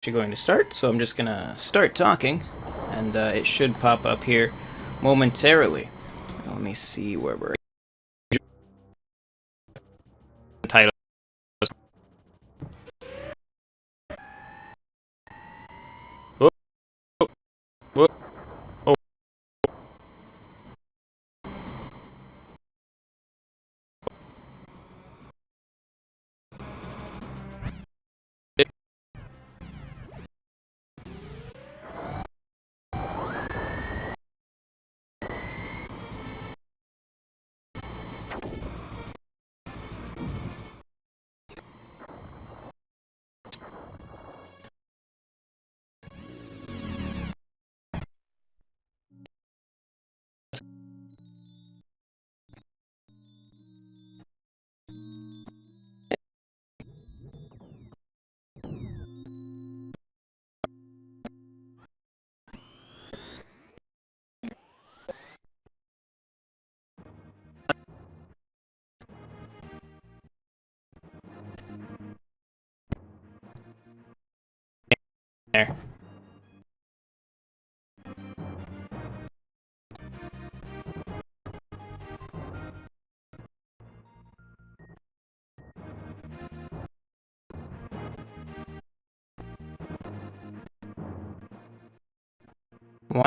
Going to start, so I'm just gonna start talking, and it should pop up here momentarily. Let me see where we're at. Title. Whoop, whoop, whoop, oh. There. One.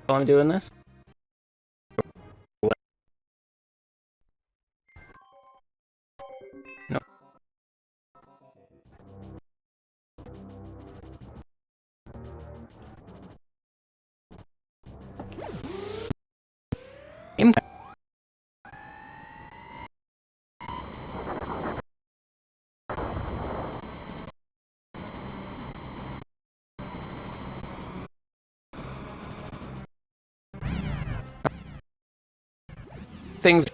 While I'm doing this. No. Things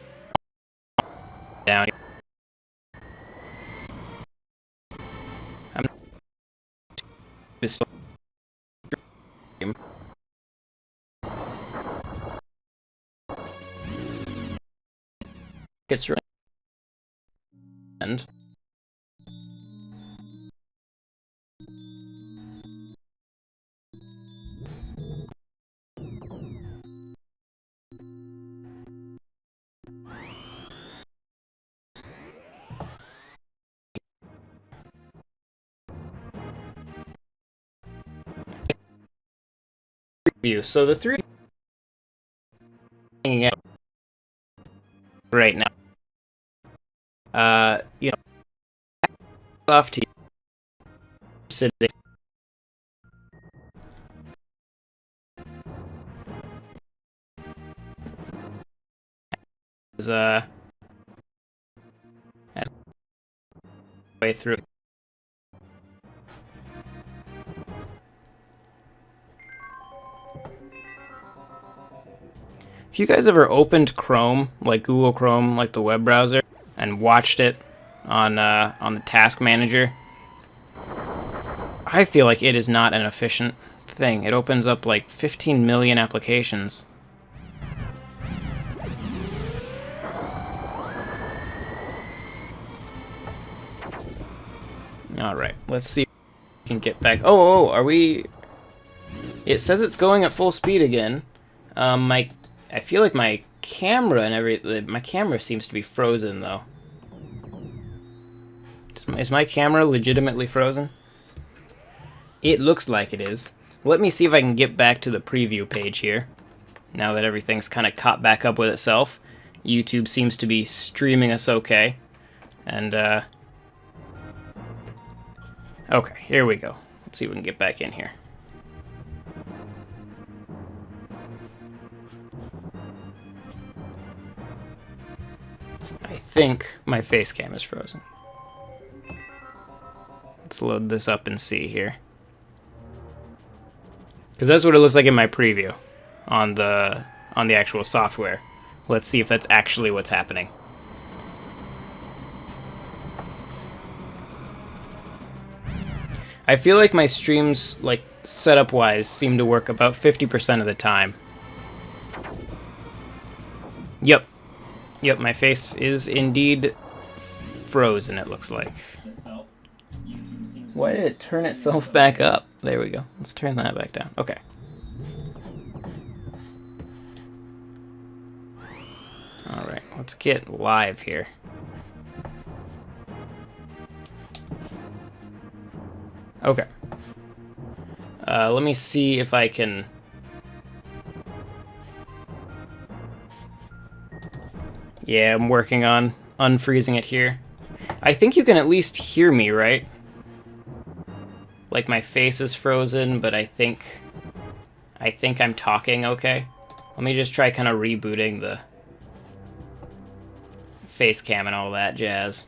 down. I'm just gets right and view. So the three hanging out right now. You know, off to sitting. Is way through. If you guys ever opened Chrome, like Google Chrome, like the web browser, and watched it on the task manager. I feel like it is not an efficient thing. It opens up like 15 million applications. Alright, let's see if we can get back. Oh, are we... It says it's going at full speed again. I feel like my camera and my camera seems to be frozen, though. Is my camera legitimately frozen? It looks like it is. Let me see if I can get back to the preview page here. Now that everything's kind of caught back up with itself. YouTube seems to be streaming us okay. And, okay, here we go. Let's see if we can get back in here. I think my face cam is frozen. Let's load this up and see here. Because that's what it looks like in my preview on the actual software. Let's see if that's actually what's happening. I feel like my streams, like, setup-wise, seem to work about 50% of the time. Yep. Yep, my face is indeed frozen, it looks like. Why did it turn itself back up? There we go. Let's turn that back down. Okay. Alright, let's get live here. Okay. Let me see if I can... Yeah, I'm working on unfreezing it here. I think you can at least hear me, right? Like, my face is frozen, but I think I'm talking okay. Let me just try kind of rebooting the face cam and all that jazz.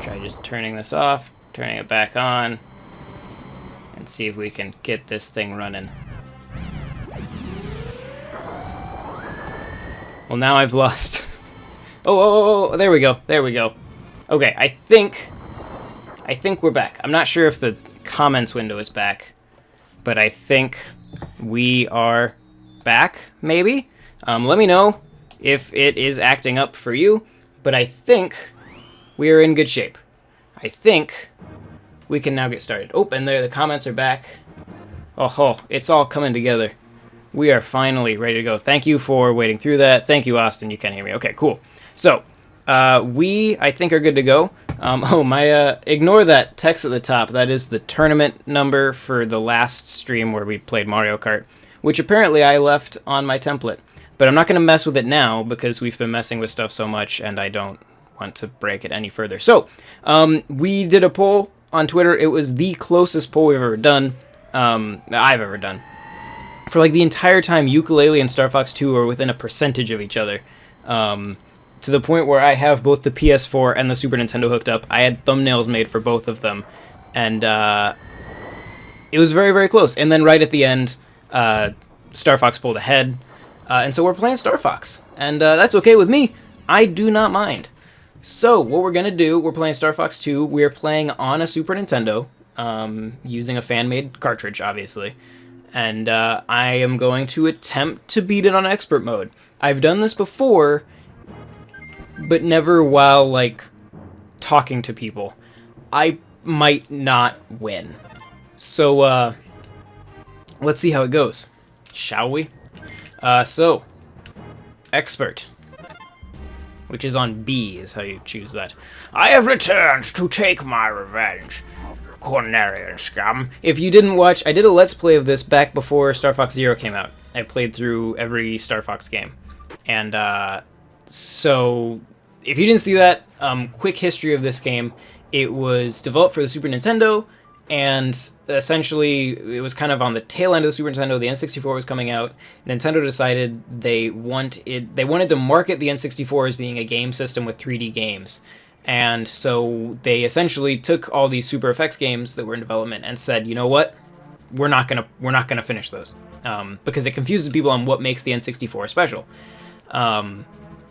Try just turning this off, turning it back on, and see if we can get this thing running. Well, now I've lost... oh, there we go, there we go. Okay, I think we're back. I'm not sure if the comments window is back, but I think we are back, maybe? Let me know if it is acting up for you, but I think we are in good shape. I think we can now get started. Oh, and there, the comments are back. Oh, it's all coming together. We are finally ready to go. Thank you for waiting through that. Thank you, Austin. You can hear me. Okay, cool. So, I think, are good to go. Ignore that text at the top. That is the tournament number for the last stream where we played Mario Kart, which apparently I left on my template. But I'm not going to mess with it now because we've been messing with stuff so much and I don't want to break it any further. So, we did a poll on Twitter. It was the closest poll we've ever done, I've ever done. For like the entire time, Yooka-Laylee and Star Fox 2 are within a percentage of each other. To the point where I have both the PS4 and the Super Nintendo hooked up. I had thumbnails made for both of them. And it was very, very close. And then right at the end, Star Fox pulled ahead. And so we're playing Star Fox. And that's okay with me. I do not mind. So what we're going to do, we're playing Star Fox 2. We're playing on a Super Nintendo, using a fan-made cartridge, obviously. And I am going to attempt to beat it on expert mode. I've done this before, but never while, like, talking to people. I might not win. So, let's see how it goes. Shall we? So, expert. Which is on B, is how you choose that. I have returned to take my revenge. Cornerian scum. If you didn't watch, I did a Let's Play of this back before Star Fox Zero came out. I played through every Star Fox game. And, so, if you didn't see that, quick history of this game. It was developed for the Super Nintendo, and essentially, it was kind of on the tail end of the Super Nintendo. The N64 was coming out. Nintendo decided they wanted to market the N64 as being a game system with 3D games. And so they essentially took all these Super Effects games that were in development and said, you know what? we're not gonna finish those because it confuses people on what makes the N64 special.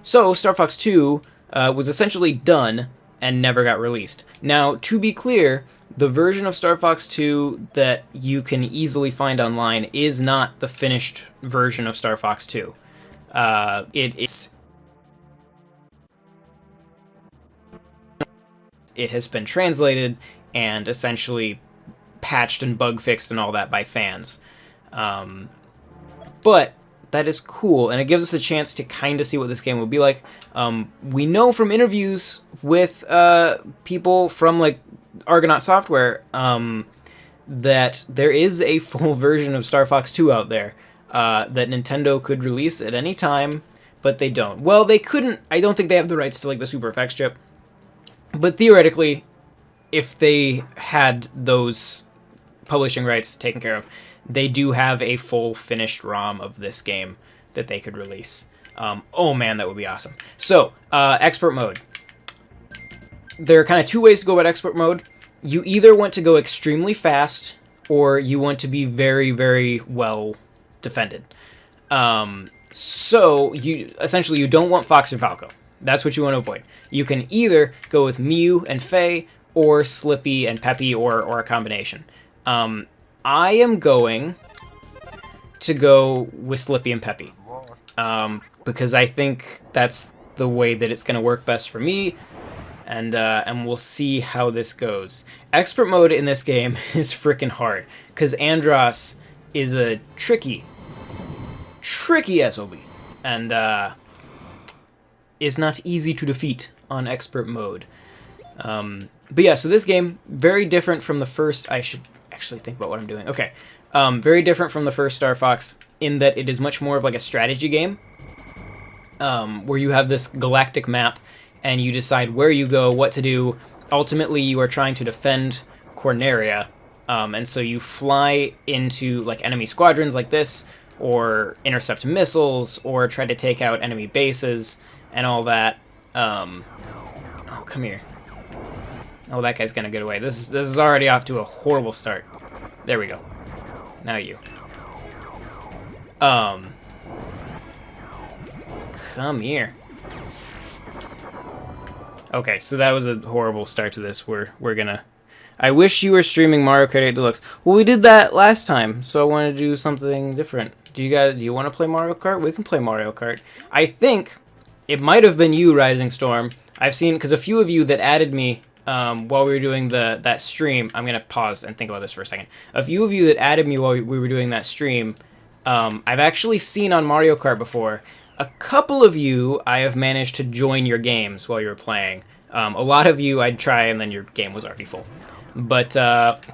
So Star Fox 2 was essentially done and never got released. Now, to be clear, the version of Star Fox 2 that you can easily find online is not the finished version of Star Fox 2. It has been translated and essentially patched and bug fixed and all that by fans. But that is cool, and it gives us a chance to kind of see what this game will be like. We know from interviews with people from like Argonaut Software that there is a full version of Star Fox 2 out there that Nintendo could release at any time, but they don't. Well, they couldn't. I don't think they have the rights to like the Super FX chip, but theoretically, if they had those publishing rights taken care of, they do have a full finished ROM of this game that they could release. Oh man, that would be awesome. So, expert mode. There are kind of two ways to go about expert mode. You either want to go extremely fast, or you want to be very, very well defended. So, you don't want Fox or Falco. That's what you want to avoid. You can either go with Miu and Faye, or Slippy and Peppy, or a combination. I am going to go with Slippy and Peppy, because I think that's the way that it's going to work best for me, and we'll see how this goes. Expert mode in this game is freaking hard, because Andros is a tricky SOB, and is not easy to defeat on expert mode. But yeah, so this game, very different from the first. I should actually think about what I'm doing. Okay. Very different from the first Star Fox in that it is much more of like a strategy game, where you have this galactic map and you decide where you go, what to do. Ultimately, you are trying to defend Corneria, and so you fly into like enemy squadrons like this, or intercept missiles, or try to take out enemy bases and all that. Oh, come here. Oh, that guy's gonna get away. This is already off to a horrible start. There we go. Now you. Come here. Okay, so that was a horrible start to this. We're gonna... I wish you were streaming Mario Kart 8 Deluxe. Well, we did that last time, so I want to do something different. Do you want to play Mario Kart? We can play Mario Kart. I think it might have been you, Rising Storm. I've seen, because a few of you that added me while we were doing that stream, I'm going to pause and think about this for a second. A few of you that added me while we were doing that stream, I've actually seen on Mario Kart before. A couple of you, I have managed to join your games while you were playing. A lot of you, I'd try and then your game was already full. But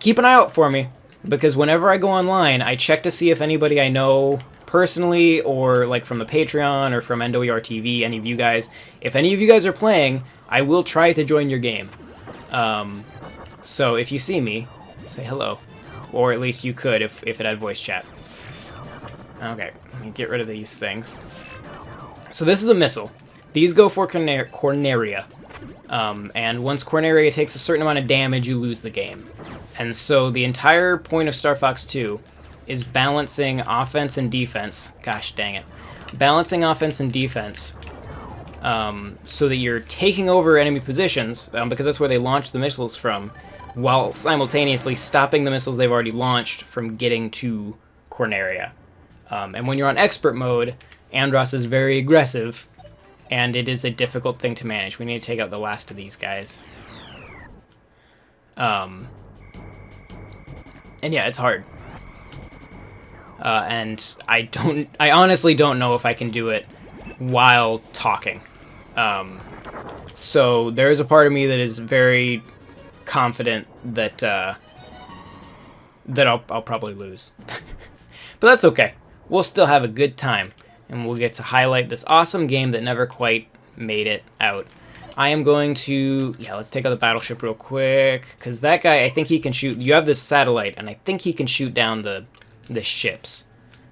keep an eye out for me, because whenever I go online, I check to see if anybody I know personally, or like from the Patreon, or from NWR TV, any of you guys, if any of you guys are playing, I will try to join your game. So if you see me, say hello. Or at least you could if it had voice chat. Okay, let me get rid of these things. So this is a missile. These go for Corneria. And once Corneria takes a certain amount of damage, you lose the game. And so the entire point of Star Fox 2 is balancing offense and defense. Gosh dang it. Balancing offense and defense. So that you're taking over enemy positions, because that's where they launch the missiles from, while simultaneously stopping the missiles they've already launched from getting to Corneria. And when you're on expert mode, Andros is very aggressive, and it is a difficult thing to manage. We need to take out the last of these guys. And yeah, it's hard. And I honestly don't know if I can do it while talking. So there is a part of me that is very confident that that I'll probably lose. But that's okay. We'll still have a good time, and we'll get to highlight this awesome game that never quite made it out. I am going to... Yeah, let's take out the battleship real quick, because that guy, I think he can shoot... You have this satellite, and I think he can shoot down the ships.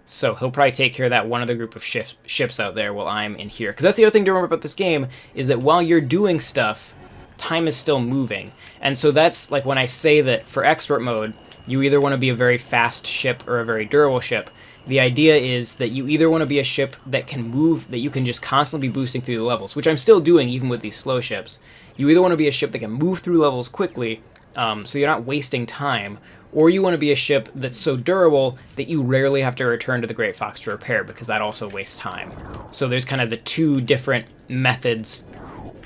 So he'll probably take care of that one other group of ships out there while I'm in here. Because that's the other thing to remember about this game, is that while you're doing stuff, time is still moving. And so that's, like, when I say that for expert mode, You either want to be a very fast ship or a very durable ship. The idea is that you either want to be a ship that can move, that you can just constantly be boosting through the levels, which I'm still doing even with these slow ships. You either want to be a ship that can move through levels quickly, so you're not wasting time, or you want to be a ship that's so durable that you rarely have to return to the Great Fox to repair, because that also wastes time. So there's kind of the two different methods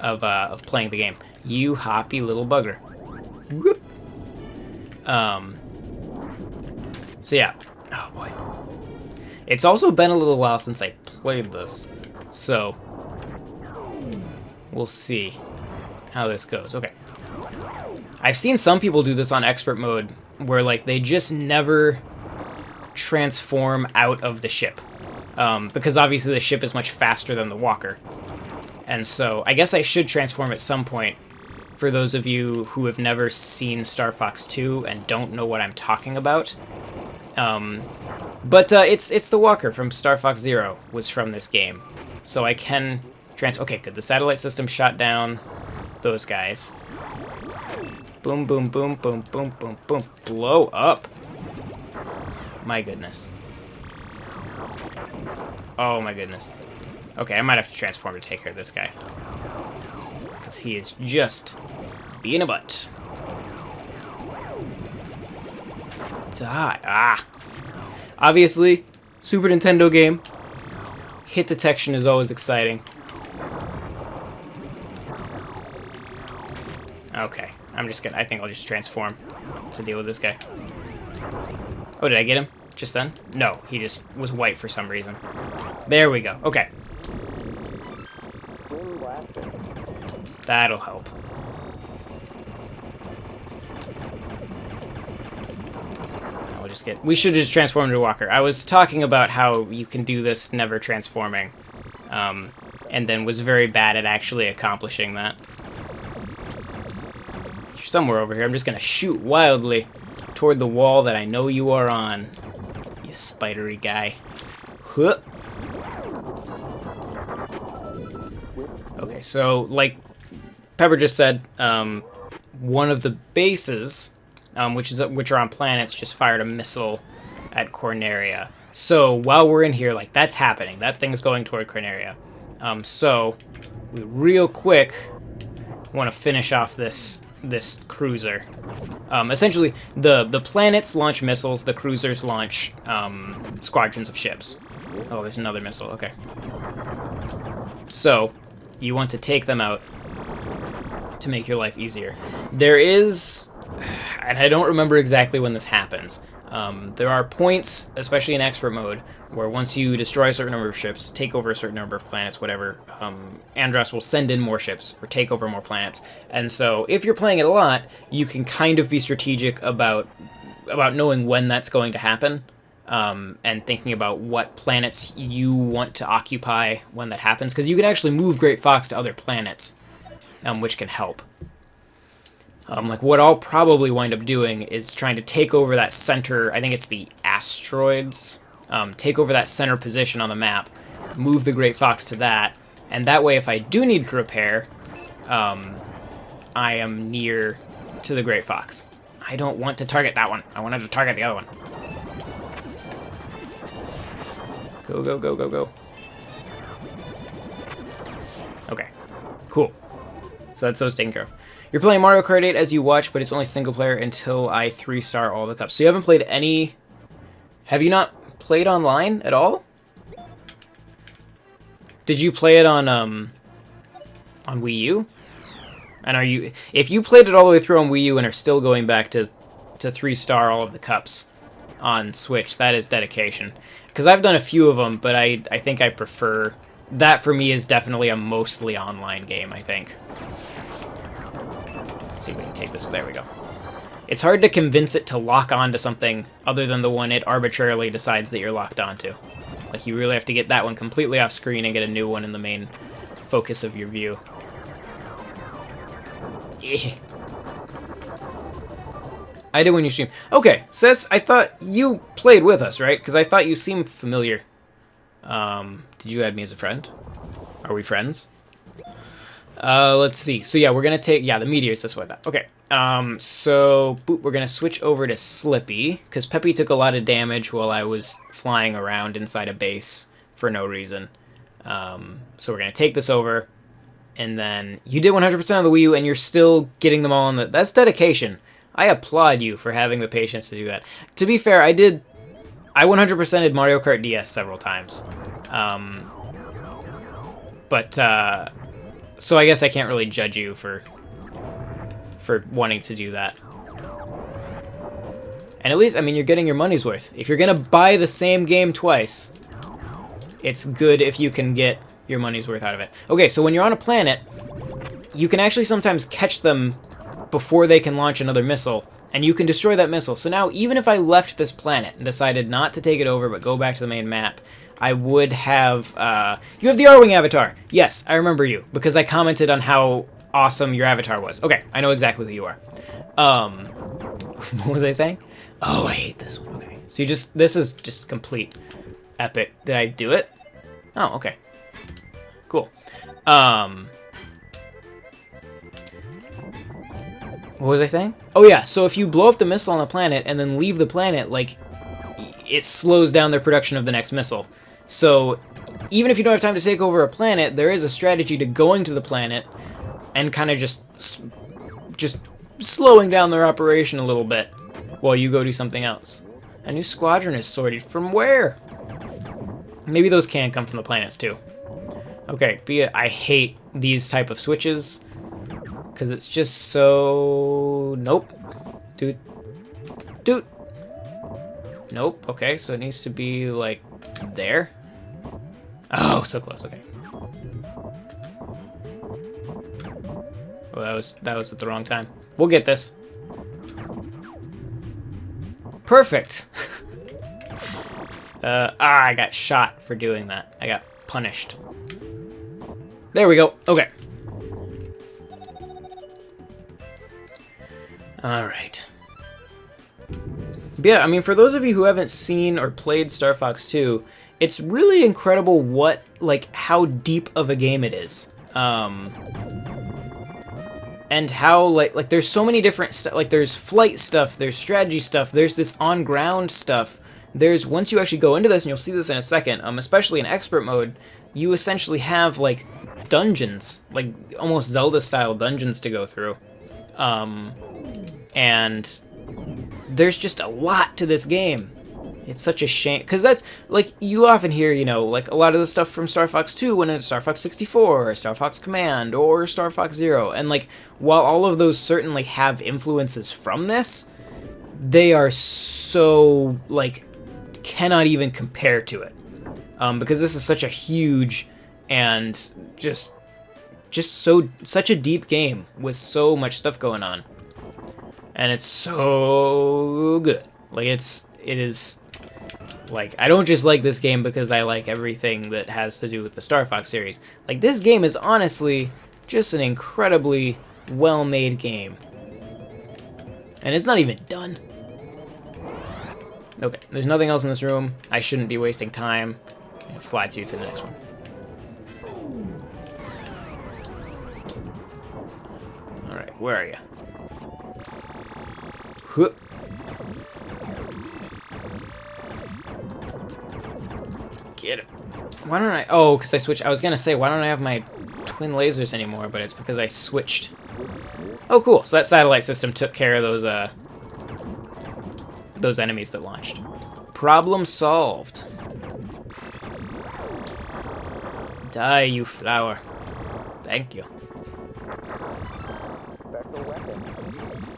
of playing the game. You hoppy little bugger. Whoop. So yeah. Oh boy. It's also been a little while since I played this, so we'll see how this goes. Okay. I've seen some people do this on expert mode, where like they just never transform out of the ship, because obviously the ship is much faster than the walker, and so I guess I should transform at some point. For those of you who have never seen Star Fox 2 and don't know what I'm talking about, but it's the walker from Star Fox Zero was from this game, so I can okay, good. The satellite system shot down those guys. Boom, boom, boom, boom, boom, boom, boom. Blow up. My goodness. Oh my goodness. Okay, I might have to transform to take care of this guy, because he is just being a butt. Die. Ah. Obviously, Super Nintendo game. Hit detection is always exciting. Okay, I think I'll just transform to deal with this guy. Oh, did I get him just then? No, he just was white for some reason. There we go. Okay. That'll help. We should just transform into a walker. I was talking about how you can do this never transforming, and then was very bad at actually accomplishing that. You're somewhere over here. I'm just gonna shoot wildly toward the wall that I know you are on, you spidery guy. Huh. Okay, so like Pepper just said, one of the bases, which are on planets, just fired a missile at Corneria. So while we're in here, like, that's happening. That thing's going toward Corneria. So we real quick want to finish off this cruiser. Essentially, the planets launch missiles, the cruisers launch squadrons of ships. Oh, there's another missile. Okay. So you want to take them out to make your life easier. There is, and I don't remember exactly when this happens, there are points, especially in expert mode, where once you destroy a certain number of ships, take over a certain number of planets, whatever, Andros will send in more ships, or take over more planets. And so, if you're playing it a lot, you can kind of be strategic about knowing when that's going to happen, and thinking about what planets you want to occupy when that happens, because you can actually move Great Fox to other planets, which can help. Like, what I'll probably wind up doing is trying to take over that center, I think it's the asteroids, take over that center position on the map, move the Great Fox to that, and that way if I do need to repair, I am near to the Great Fox. I don't want to target that one. I wanted to target the other one. Go, go, go, go, go. Okay, cool. So that's those taken care of. You're playing Mario Kart 8 as you watch, but it's only single player until I 3-star all the cups. So you haven't played any... Have you not played online at all? Did you play it on Wii U? And are you... If you played it all the way through on Wii U and are still going back to 3-star all of the cups on Switch, that is dedication. Because I've done a few of them, but I think I prefer... That, for me, is definitely a mostly online game, I think. Let's see if we can take this. There we go. It's hard to convince it to lock onto something other than the one it arbitrarily decides that you're locked onto. Like, you really have to get that one completely off screen and get a new one in the main focus of your view. I did when you streamed. Okay, Sis, I thought you played with us, right? Because I thought you seemed familiar. Did you add me as a friend? Are we friends? Let's see. So yeah, we're gonna take the meteors. That's what I thought. Okay. So boop, we're gonna switch over to Slippy because Peppy took a lot of damage while I was flying around inside a base for no reason. So we're gonna take this over, and then you did 100% of the Wii U, and you're still getting them all in the. That's dedication. I applaud you for having the patience to do that. To be fair, I 100%ed Mario Kart DS several times. So I guess I can't really judge you for wanting to do that. And at least, I mean, you're getting your money's worth. If you're gonna buy the same game twice, it's good if you can get your money's worth out of it. Okay, so when you're on a planet, you can actually sometimes catch them before they can launch another missile, and you can destroy that missile. So now, even if I left this planet and decided not to take it over but go back to the main map, I would have... you have the R-Wing avatar! Yes, I remember you, because I commented on how awesome your avatar was. Okay, I know exactly who you are. What was I saying? Oh, I hate this one. Okay, so this is just complete epic. Did I do it? Oh, okay. Cool. What was I saying? Oh yeah, so if you blow up the missile on the planet and then leave the planet, like, it slows down their production of the next missile. So even if you don't have time to take over a planet, there is a strategy to going to the planet and kind of just slowing down their operation a little bit while you go do something else. A new squadron is sorted from where? Maybe those can come from the planets too. Okay, I hate these type of switches because it's just so... Nope. Dude. Nope. Okay, so it needs to be like there. Oh, so close. Okay. Well, that was at the wrong time. We'll get this. Perfect. I got shot for doing that. I got punished. There we go. Okay. All right. But yeah, I mean, for those of you who haven't seen or played Star Fox 2, it's really incredible how deep of a game it is. And how, like there's so many different stuff. Like, there's flight stuff, there's strategy stuff, there's this on-ground stuff. There's, once you actually go into this, and you'll see this in a second, especially in expert mode, you essentially have, like, dungeons, like, almost Zelda-style dungeons to go through. And there's just a lot to this game. It's such a shame, because that's, like, you often hear, you know, like, a lot of the stuff from Star Fox 2 when it's Star Fox 64, or Star Fox Command, or Star Fox Zero, and, like, while all of those certainly have influences from this, they are so, like, cannot even compare to it, because this is such a huge and just such a deep game with so much stuff going on, and it's so good. Like, it is, like, I don't just like this game because I like everything that has to do with the Star Fox series. Like, this game is honestly just an incredibly well-made game, and it's not even done. Okay, there's nothing else in this room. I shouldn't be wasting time. I'll fly through to the next one. Alright, where are you? Huh. Get it. Why don't I... Oh, because I switched... I was going to say, why don't I have my twin lasers anymore? But it's because I switched. Oh, cool. So that satellite system took care of those enemies that launched. Problem solved. Die, you flower. Thank you.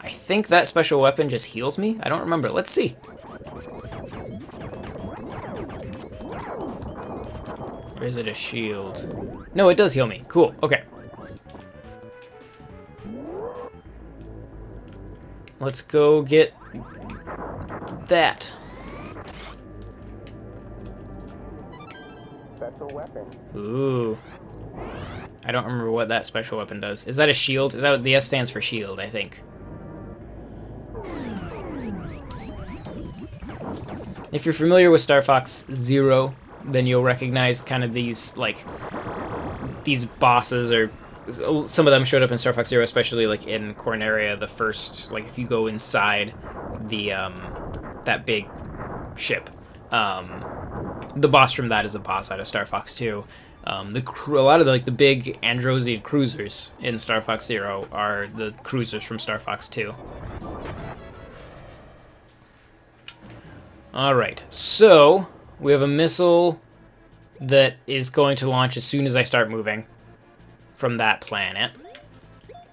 I think that special weapon just heals me. I don't remember. Let's see. Or is it a shield? No, it does heal me. Cool. Okay. Let's go get that. Special weapon. Ooh. I don't remember what that special weapon does. Is that a shield? Is that what the S stands for? Shield, I think. If you're familiar with Star Fox Zero, then you'll recognize kind of these, like, these bosses, or some of them showed up in Star Fox Zero, especially like in Corneria, the first, like if you go inside the that big ship. The boss from that is a boss out of Star Fox 2. A lot of the big Androsian cruisers in Star Fox Zero are the cruisers from Star Fox 2. Alright, so we have a missile that is going to launch as soon as I start moving from that planet,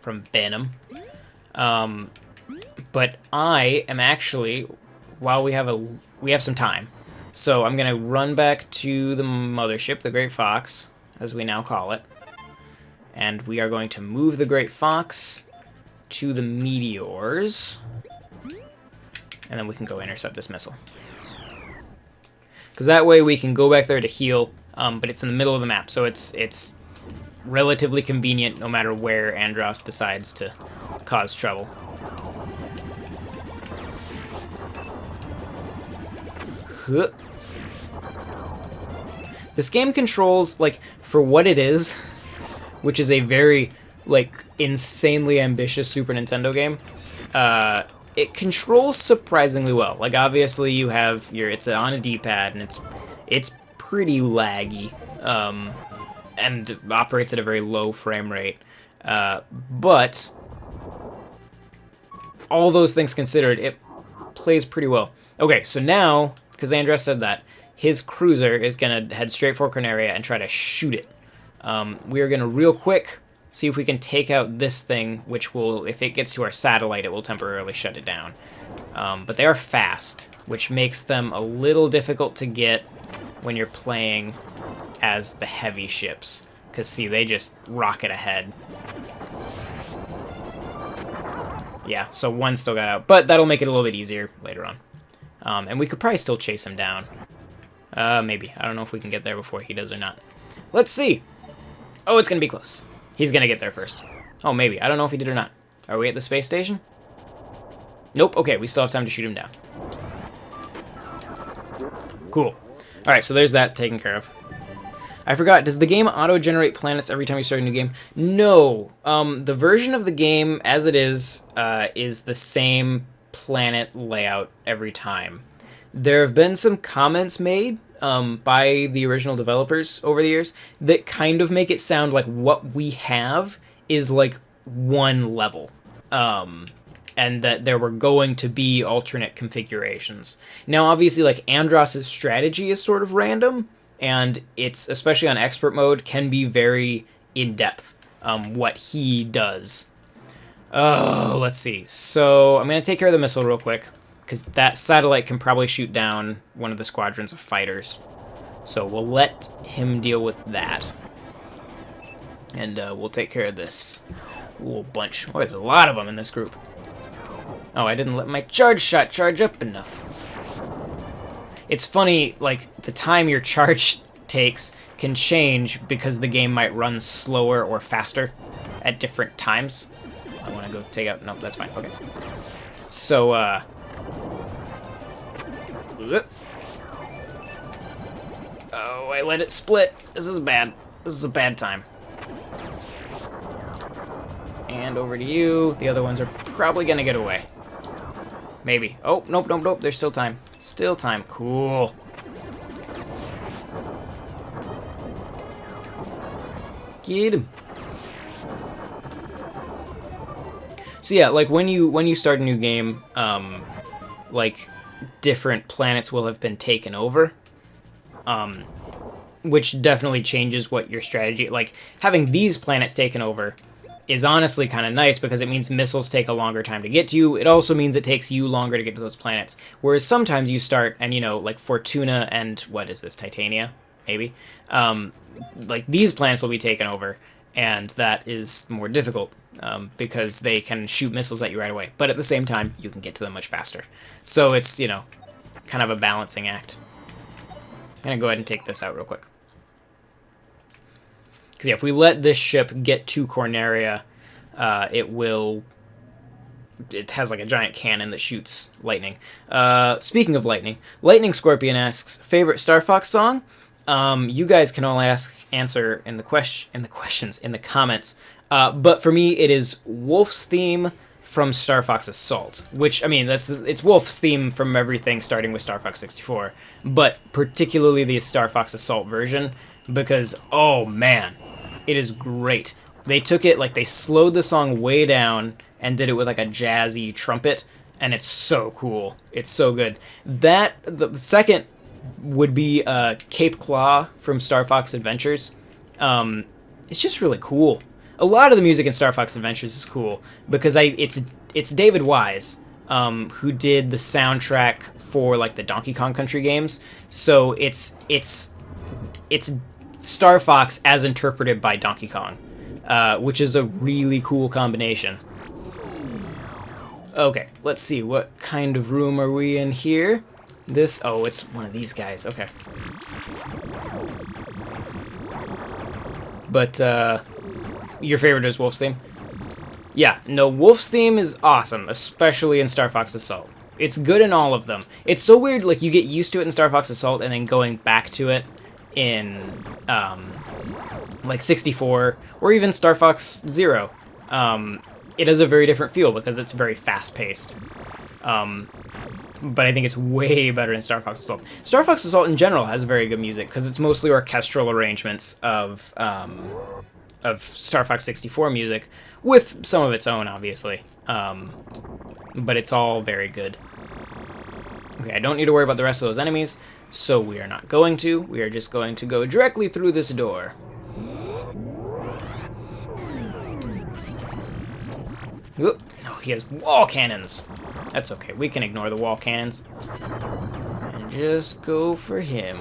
from Benham. But I am actually, while we have some time, so I'm gonna run back to the mothership, the Great Fox, as we now call it, and we are going to move the Great Fox to the meteors, and then we can go intercept this missile. Because that way we can go back there to heal, but it's in the middle of the map, so it's relatively convenient no matter where Andros decides to cause trouble. This game controls, like, for what it is, which is a very, like, insanely ambitious Super Nintendo game, it controls surprisingly well. Like, obviously you have it's on a D-pad, and it's pretty laggy, and operates at a very low frame rate, but all those things considered, it plays pretty well. Okay, so now, because Andres said that, his cruiser is going to head straight for Corneria and try to shoot it. We are going to real quick see if we can take out this thing, which will, if it gets to our satellite, it will temporarily shut it down. But they are fast, which makes them a little difficult to get when you're playing as the heavy ships. Because, see, they just rocket ahead. Yeah, so one still got out, but that'll make it a little bit easier later on. And we could probably still chase him down. Maybe. I don't know if we can get there before he does or not. Let's see. Oh, it's going to be close. He's going to get there first. Oh, maybe. I don't know if he did or not. Are we at the space station? Nope. Okay, we still have time to shoot him down. Cool. Alright, so there's that taken care of. I forgot, does the game auto-generate planets every time you start a new game? No. The version of the game, as it is the same planet layout every time. There have been some comments made by the original developers over the years that kind of make it sound like what we have is like one level. And that there were going to be alternate configurations. Now, obviously, like, Andros' strategy is sort of random, and it's, especially on expert mode, can be very in-depth, what he does. Oh, let's see. So, I'm going to take care of the missile real quick, because that satellite can probably shoot down one of the squadrons of fighters. So, we'll let him deal with that. And we'll take care of this little bunch. Oh, there's a lot of them in this group. Oh, I didn't let my charge shot charge up enough. It's funny, like, the time your charge takes can change because the game might run slower or faster at different times. I want to go take out... Nope, that's fine. Okay. So, oh, I let it split. This is bad. This is a bad time. And over to you. The other ones are probably going to get away. Maybe. Oh, nope, nope, nope. There's still time. Still time. Cool. Get him. So yeah, like when you start a new game, like different planets will have been taken over, which definitely changes what your strategy. Like having these planets taken over is honestly kind of nice because it means missiles take a longer time to get to you. It also means it takes you longer to get to those planets. Whereas sometimes you start and, you know, like Fortuna and, what is this, Titania, maybe? Like these planets will be taken over, and that is more difficult because they can shoot missiles at you right away. But at the same time, you can get to them much faster. So it's, you know, kind of a balancing act. I'm going to go ahead and take this out real quick. Because, yeah, if we let this ship get to Corneria, it has, like, a giant cannon that shoots lightning. Speaking of lightning, Lightning Scorpion asks, favorite Star Fox song? You guys can all answer in the comments. But for me, it is Wolf's theme from Star Fox Assault, which, I mean, it's Wolf's theme from everything starting with Star Fox 64, but particularly the Star Fox Assault version, because, oh man, it is great. They took it, like, they slowed the song way down and did it with, like, a jazzy trumpet, and it's so cool. It's so good. The second would be Cape Claw from Star Fox Adventures. It's just really cool. A lot of the music in Star Fox Adventures is cool because it's David Wise, who did the soundtrack for like the Donkey Kong Country games. So it's Star Fox as interpreted by Donkey Kong, which is a really cool combination. Okay, let's see, what kind of room are we in here? Oh, it's one of these guys. Okay. But your favorite is Wolf's theme? Yeah, no, Wolf's theme is awesome, especially in Star Fox Assault. It's good in all of them. It's so weird, like, you get used to it in Star Fox Assault, and then going back to it in, like, 64, or even Star Fox Zero. It has a very different feel, because it's very fast-paced. But I think it's way better in Star Fox Assault. Star Fox Assault, in general, has very good music, because it's mostly orchestral arrangements of Star Fox 64 music, with some of its own, obviously. But it's all very good. Okay, I don't need to worry about the rest of those enemies, so we are not going to. We are just going to go directly through this door. Oop, no, he has wall cannons. That's okay, we can ignore the wall cannons. And just go for him.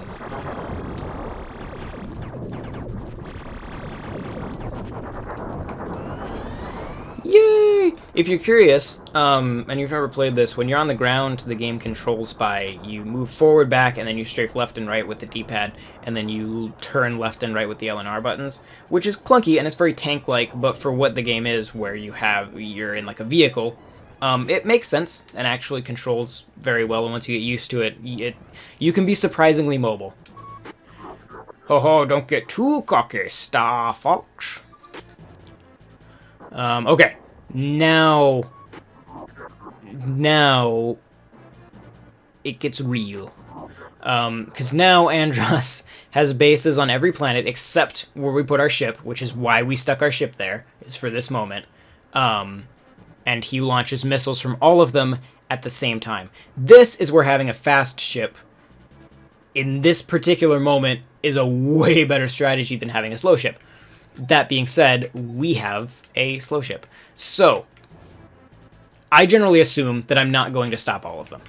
Yay! If you're curious, and you've never played this, when you're on the ground, the game controls by you move forward, back, and then you strafe left and right with the D-pad, and then you turn left and right with the L and R buttons, which is clunky and it's very tank-like, but for what the game is, where you're in like a vehicle, it makes sense and actually controls very well, and once you get used to it, you can be surprisingly mobile. Ho ho, don't get too cocky, Star Fox. Okay, now it gets real. Because now Andros has bases on every planet except where we put our ship, which is why we stuck our ship there, is for this moment. And he launches missiles from all of them at the same time. This is where having a fast ship in this particular moment is a way better strategy than having a slow ship. That being said, we have a slow ship. So, I generally assume that I'm not going to stop all of them.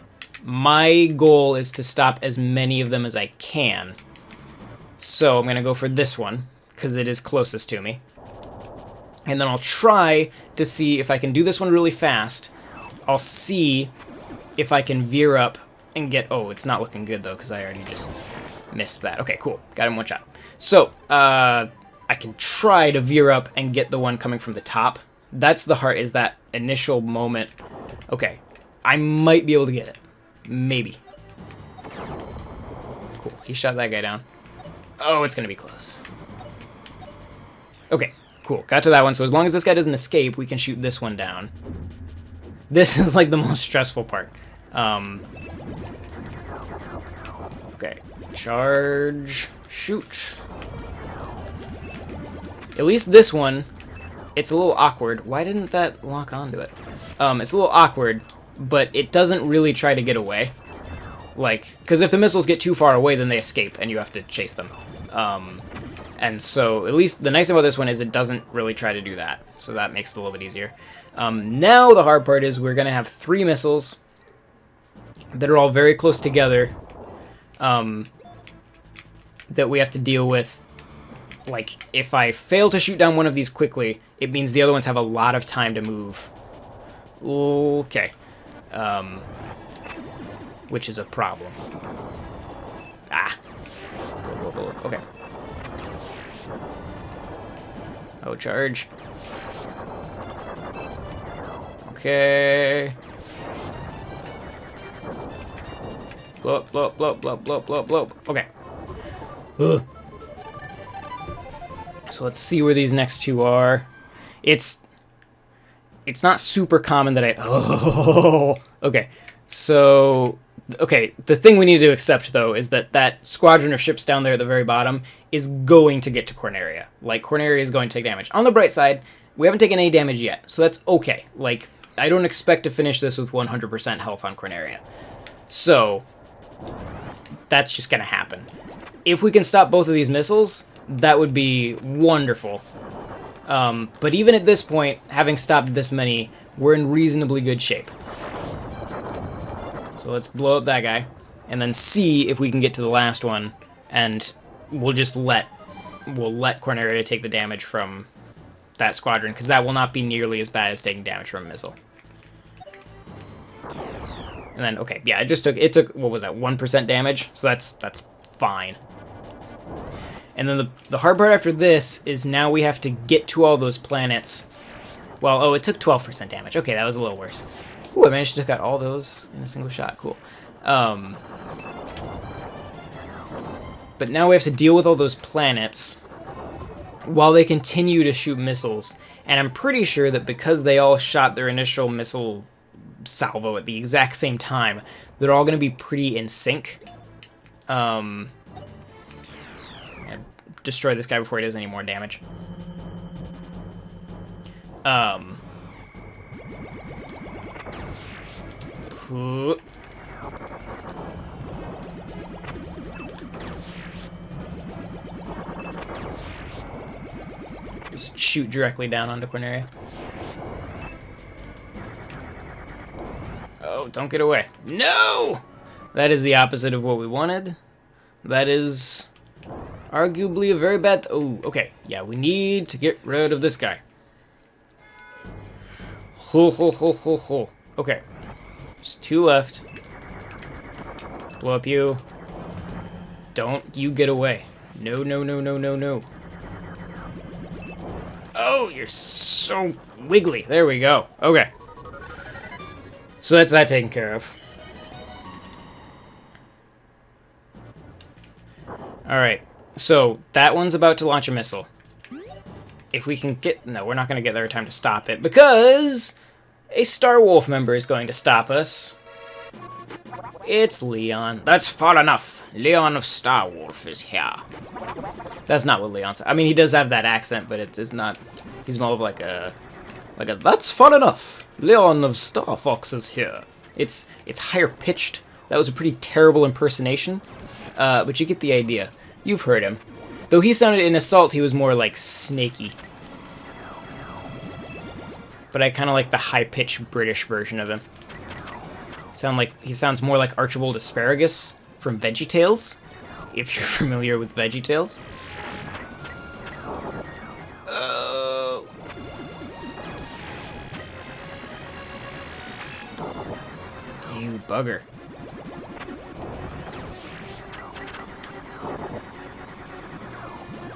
My goal is to stop as many of them as I can. So, I'm going to go for this one, because it is closest to me. And then I'll try to see if I can do this one really fast. I'll see if I can veer up and get... Oh, it's not looking good, though, because I already just missed that. Okay, cool. Got him one shot. So, I can try to veer up and get the one coming from the top. That's the heart, is that initial moment. Okay, I might be able to get it. Maybe. Cool, he shot that guy down. Oh, it's gonna be close. Okay, cool, got to that one. So as long as this guy doesn't escape, we can shoot this one down. This is like the most stressful part. Okay, charge, shoot. At least this one, it's a little awkward. Why didn't that lock onto it? It's a little awkward, but it doesn't really try to get away. Like, because if the missiles get too far away, then they escape, and you have to chase them. And so, at least the nice thing about this one is it doesn't really try to do that. So that makes it a little bit easier. Now the hard part is we're going to have 3 missiles that are all very close together that we have to deal with. Like, if I fail to shoot down one of these quickly, it means the other ones have a lot of time to move. Okay. Which is a problem. Ah. Okay. Oh, charge. Okay. Blow up, blow up, blow up, blow up, blow up, blow up, blow up. Okay. Ugh. So let's see where these next 2 are. It's not super common that I... Oh, okay. So, okay, the thing we need to accept, though, is that that squadron of ships down there at the very bottom is going to get to Corneria. Like, Corneria is going to take damage. On the bright side, we haven't taken any damage yet, so that's okay. Like, I don't expect to finish this with 100% health on Corneria. So, that's just going to happen. If we can stop both of these missiles, that would be wonderful. But even at this point, having stopped this many, we're in reasonably good shape. So let's blow up that guy, and then see if we can get to the last one, and we'll let Corneria take the damage from that squadron, because that will not be nearly as bad as taking damage from a missile. And then, okay, yeah, it took, what was that, 1% damage? So that's fine. And then the hard part after this is now we have to get to all those planets. Well, oh, it took 12% damage. Okay, that was a little worse. Ooh, I managed to take out all those in a single shot. Cool. But now we have to deal with all those planets while they continue to shoot missiles. And I'm pretty sure that because they all shot their initial missile salvo at the exact same time, they're all going to be pretty in sync. Destroy this guy before he does any more damage. Just shoot directly down onto Corneria. Oh, don't get away. No! That is the opposite of what we wanted. That is arguably a very bad... Oh, okay. Yeah, we need to get rid of this guy. Ho, ho, ho, ho, ho. Okay. There's 2 left. Blow up you. Don't you get away. No, no, no, no, no, no. Oh, you're so wiggly. There we go. Okay. So that's that taken care of. Alright. So, that one's about to launch a missile. If we can get... No, we're not going to get there in time to stop it, because a Star Wolf member is going to stop us. It's Leon. That's far enough. Leon of Star Wolf is here. That's not what Leon said. I mean, he does have that accent, but it's not... He's more of like a... That's far enough. Leon of Star Fox is here. It's higher pitched. That was a pretty terrible impersonation. But you get the idea. You've heard him. Though he sounded in Assault, he was more like snaky. But I kind of like the high-pitched British version of him. He sounds more like Archibald Asparagus from VeggieTales, if you're familiar with VeggieTales. Oh. You bugger.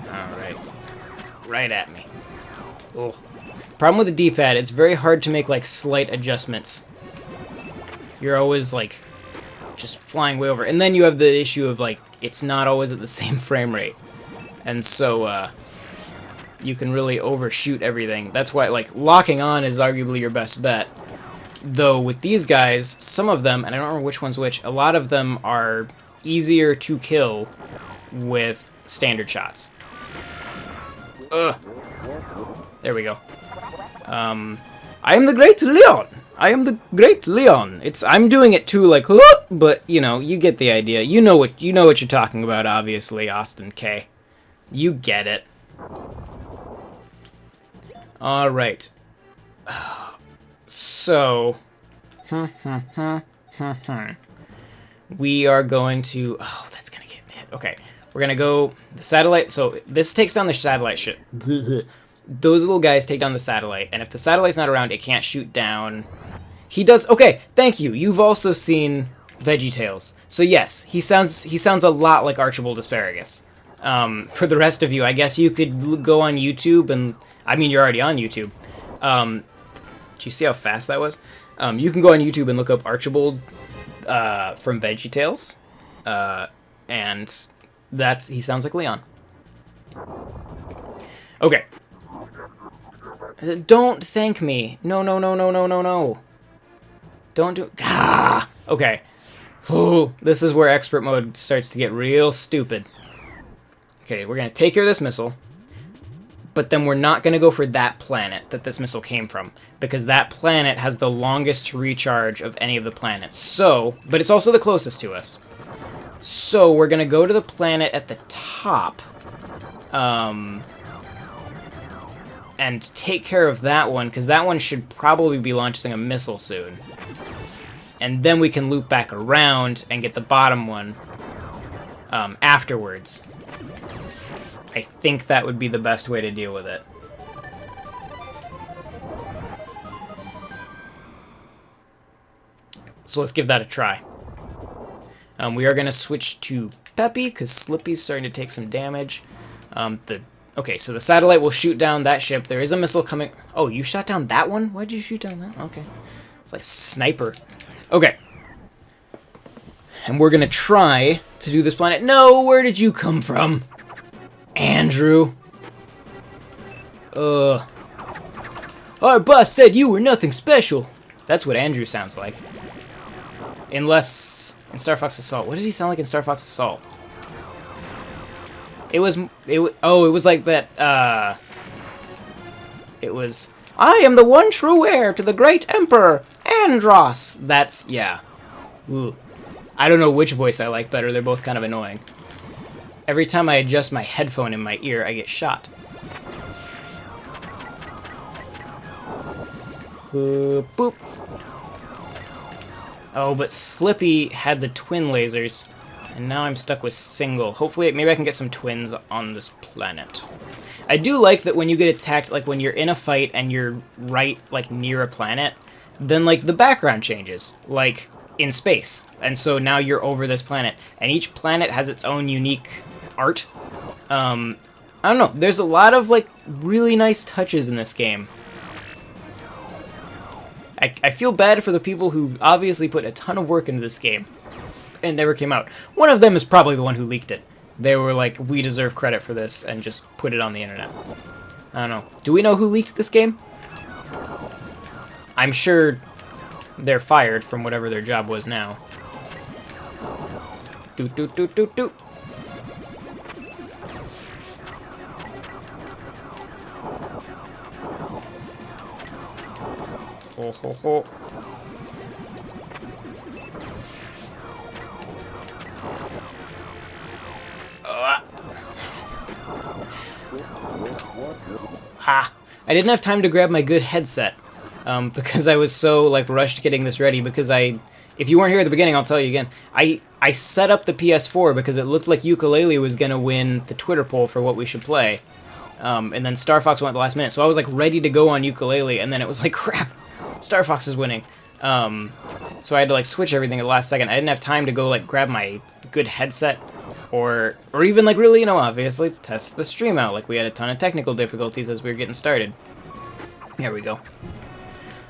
Alright. Right at me. Ugh. Problem with the D-pad, it's very hard to make, like, slight adjustments. You're always, like, just flying way over. And then you have the issue of, like, it's not always at the same frame rate. And so, you can really overshoot everything. That's why, like, locking on is arguably your best bet. Though, with these guys, some of them, and I don't remember which one's which, a lot of them are easier to kill with standard shots. Ugh. There we go. I am the great Leon! I am the great Leon! I'm doing it too, like, but, you know, you get the idea. You know what you're talking about, obviously, Austin K. You get it. Alright. So... we are going to... Oh, that's gonna get hit. Okay. We're gonna go... The satellite... So, this takes down the satellite ship. Those little guys take down the satellite, and if the satellite's not around, it can't shoot down. He does... Okay, thank you. You've also seen VeggieTales. So yes, he sounds a lot like Archibald Asparagus. For the rest of you, I guess you could go on YouTube and... I mean, you're already on YouTube. Did you see how fast that was? You can go on YouTube and look up Archibald from VeggieTales. And he sounds like Leon. Okay. Don't thank me. No, no, no, no, no, no, no. Don't do... Ah! Okay. Ooh, this is where expert mode starts to get real stupid. Okay, we're going to take care of this missile. But then we're not going to go for that planet that this missile came from. Because that planet has the longest recharge of any of the planets. So, but it's also the closest to us. So, we're going to go to the planet at the top. And take care of that one, because that one should probably be launching a missile soon. And then we can loop back around and get the bottom one afterwards. I think that would be the best way to deal with it. So let's give that a try. We are going to switch to Peppy, because Slippy's starting to take some damage. Okay, so the satellite will shoot down that ship. There is a missile coming... Oh, you shot down that one? Why did you shoot down that? Okay. It's like sniper. Okay. And we're going to try to do this planet. No, where did you come from? Andrew. Our boss said you were nothing special. That's what Andrew sounds like. Unless... in Star Fox Assault. What did he sound like in Star Fox Assault? It was like that, it was, I am the one true heir to the great emperor, Andros. That's, yeah. Ooh. I don't know which voice I like better. They're both kind of annoying. Every time I adjust my headphone in my ear, I get shot. Boop. Oh, but Slippy had the twin lasers. And now I'm stuck with single. Hopefully, maybe I can get some twins on this planet. I do like that when you get attacked, like when you're in a fight and you're right, like near a planet, then like the background changes, like in space. And so now you're over this planet. And each planet has its own unique art. I don't know. There's a lot of like really nice touches in this game. I feel bad for the people who obviously put a ton of work into this game and never came out. One of them is probably the one who leaked it. They were like, we deserve credit for this, and just put it on the internet. I don't know. Do we know who leaked this game? I'm sure they're fired from whatever their job was now. Doot, doot, doot, doot, doot. Ho, ho, ho. I didn't have time to grab my good headset because I was so like rushed getting this ready. Because if you weren't here at the beginning, I'll tell you again. I set up the PS4 because it looked like Yooka-Laylee was gonna win the Twitter poll for what we should play, and then Star Fox went at the last minute. So I was like ready to go on Yooka-Laylee, and then it was like crap, Star Fox is winning. So I had to like switch everything at the last second. I didn't have time to go like grab my good headset. Or even, like, really, you know, obviously, test the stream out. Like, we had a ton of technical difficulties as we were getting started. Here we go.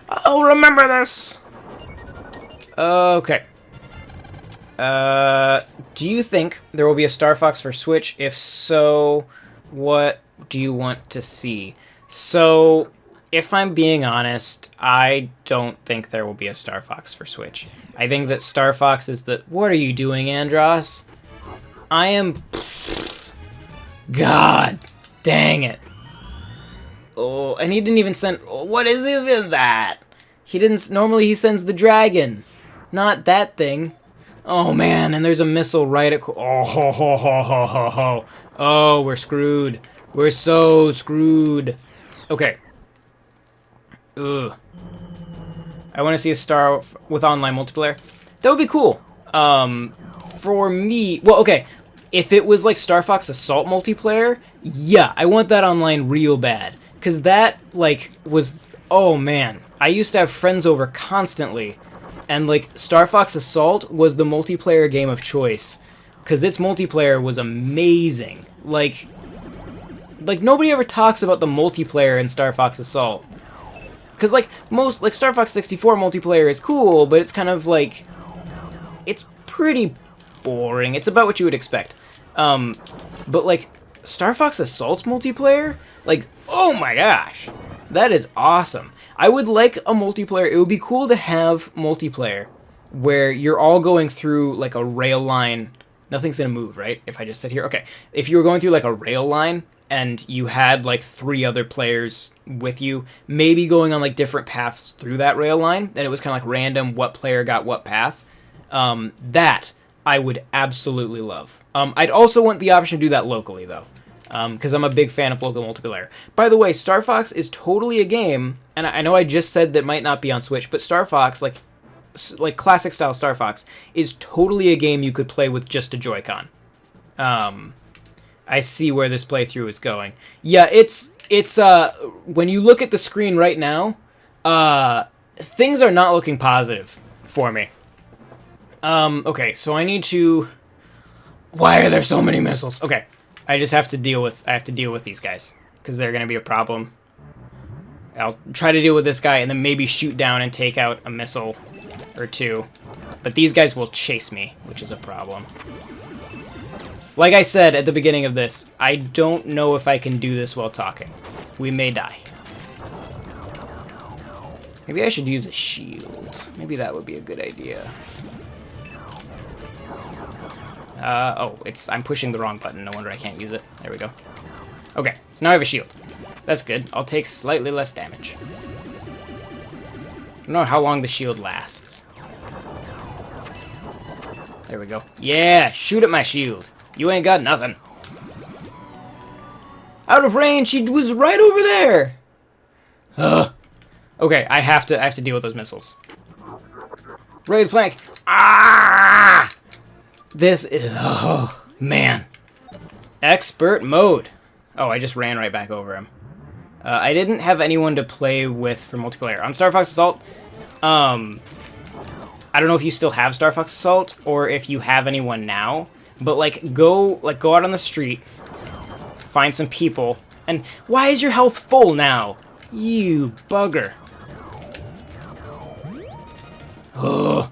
I'll remember this! Okay. Do you think there will be a Star Fox for Switch? If so, what do you want to see? So, if I'm being honest, I don't think there will be a Star Fox for Switch. I think that Star Fox is the... What are you doing, Andros? I am... God dang it. Oh, and he didn't even send... What is even that? He didn't... Normally he sends the dragon. Not that thing. Oh, man, and there's a missile right at... Oh, ho, ho, ho, ho, ho, ho. Oh, we're screwed. We're so screwed. Okay. Ugh. I want to see a Star with online multiplayer. That would be cool. For me... Well, okay. If it was like Star Fox Assault multiplayer, yeah, I want that online real bad. Because that, like, was... Oh, man. I used to have friends over constantly. And, like, Star Fox Assault was the multiplayer game of choice. Because its multiplayer was amazing. Like, nobody ever talks about the multiplayer in Star Fox Assault. Because, like, Star Fox 64 multiplayer is cool, but it's kind of, like... It's pretty boring. It's about what you would expect. But, like, Star Fox Assault's multiplayer? Like, oh my gosh! That is awesome. I would like a multiplayer. It would be cool to have multiplayer where you're all going through like a rail line. Nothing's gonna move, right? If I just sit here. Okay. If you were going through like a rail line and you had like 3 other players with you, maybe going on like different paths through that rail line, and it was kind of like random what player got what path. That I would absolutely love. I'd also want the option to do that locally though. Because I'm a big fan of local multiplayer. By the way, Star Fox is totally a game, and I know I just said that might not be on Switch, but Star Fox, like classic style Star Fox, is totally a game you could play with just a Joy-Con. I see where this playthrough is going. Yeah, it's when you look at the screen right now, things are not looking positive for me. Okay, so I need to... Why are there so many missiles? Okay. I just have to deal with these guys because they're gonna be a problem. I'll try to deal with this guy and then maybe shoot down and take out a missile or 2. But these guys will chase me, which is a problem. Like I said at the beginning of this, I don't know if I can do this while talking. We may die. Maybe I should use a shield. Maybe that would be a good idea. Oh, I'm pushing the wrong button. No wonder I can't use it. There we go. Okay, so now I have a shield. That's good. I'll take slightly less damage. I don't know how long the shield lasts. There we go. Yeah, shoot at my shield. You ain't got nothing. Out of range. She was right over there. Ugh. Okay, I have to deal with those missiles. Raid flank. Ah! This is, oh, man. Expert mode. Oh, I just ran right back over him. I didn't have anyone to play with for multiplayer. On Star Fox Assault, I don't know if you still have Star Fox Assault or if you have anyone now, but go out on the street, find some people, and why is your health full now? You bugger. Ugh.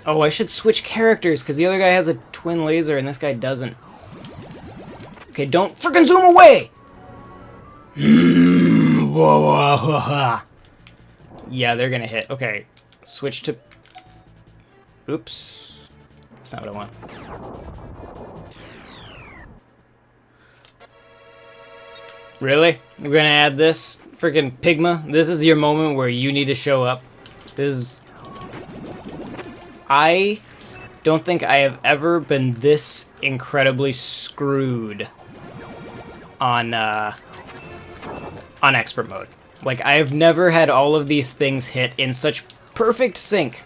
Oh, I should switch characters, because the other guy has a twin laser and this guy doesn't. Okay, don't freaking zoom away! Yeah, they're gonna hit. Okay, switch to... Oops. That's not what I want. Really? We're gonna add this? Freaking Pigma? This is your moment where you need to show up. This is... I don't think I have ever been this incredibly screwed on expert mode. Like, I have never had all of these things hit in such perfect sync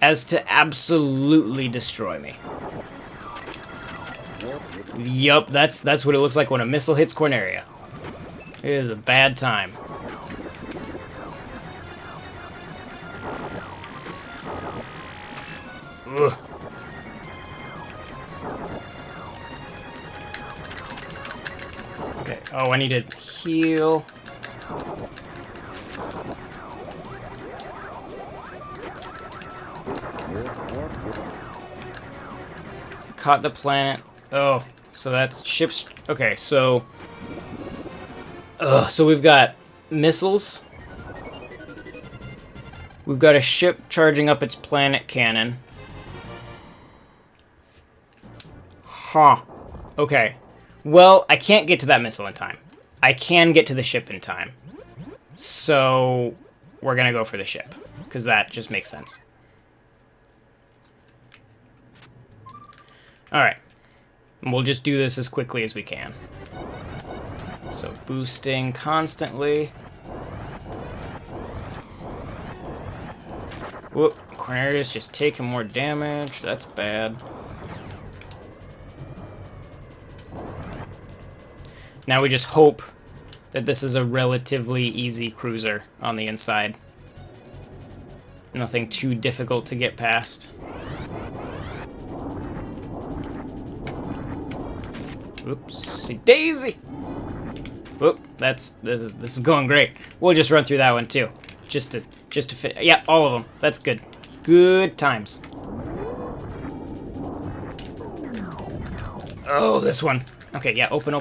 as to absolutely destroy me. Yup, that's what it looks like when a missile hits Corneria. It is a bad time. Ugh. Okay, oh, I need to heal. Caught the planet. Oh, so that's ships. Okay, so... so we've got missiles. We've got a ship charging up its planet cannon. Huh. Okay. Well, I can't get to that missile in time. I can get to the ship in time. So, we're gonna go for the ship. Because that just makes sense. Alright. And we'll just do this as quickly as we can. So, boosting constantly. Whoop. Cornelius just taking more damage. That's bad. Now we just hope that this is a relatively easy cruiser on the inside. Nothing too difficult to get past. Oopsie daisy! Whoop, this is going great. We'll just run through that one too. just to fit. Yeah, all of them. That's good. Good times. Oh, this one. Okay, yeah, open. Oh,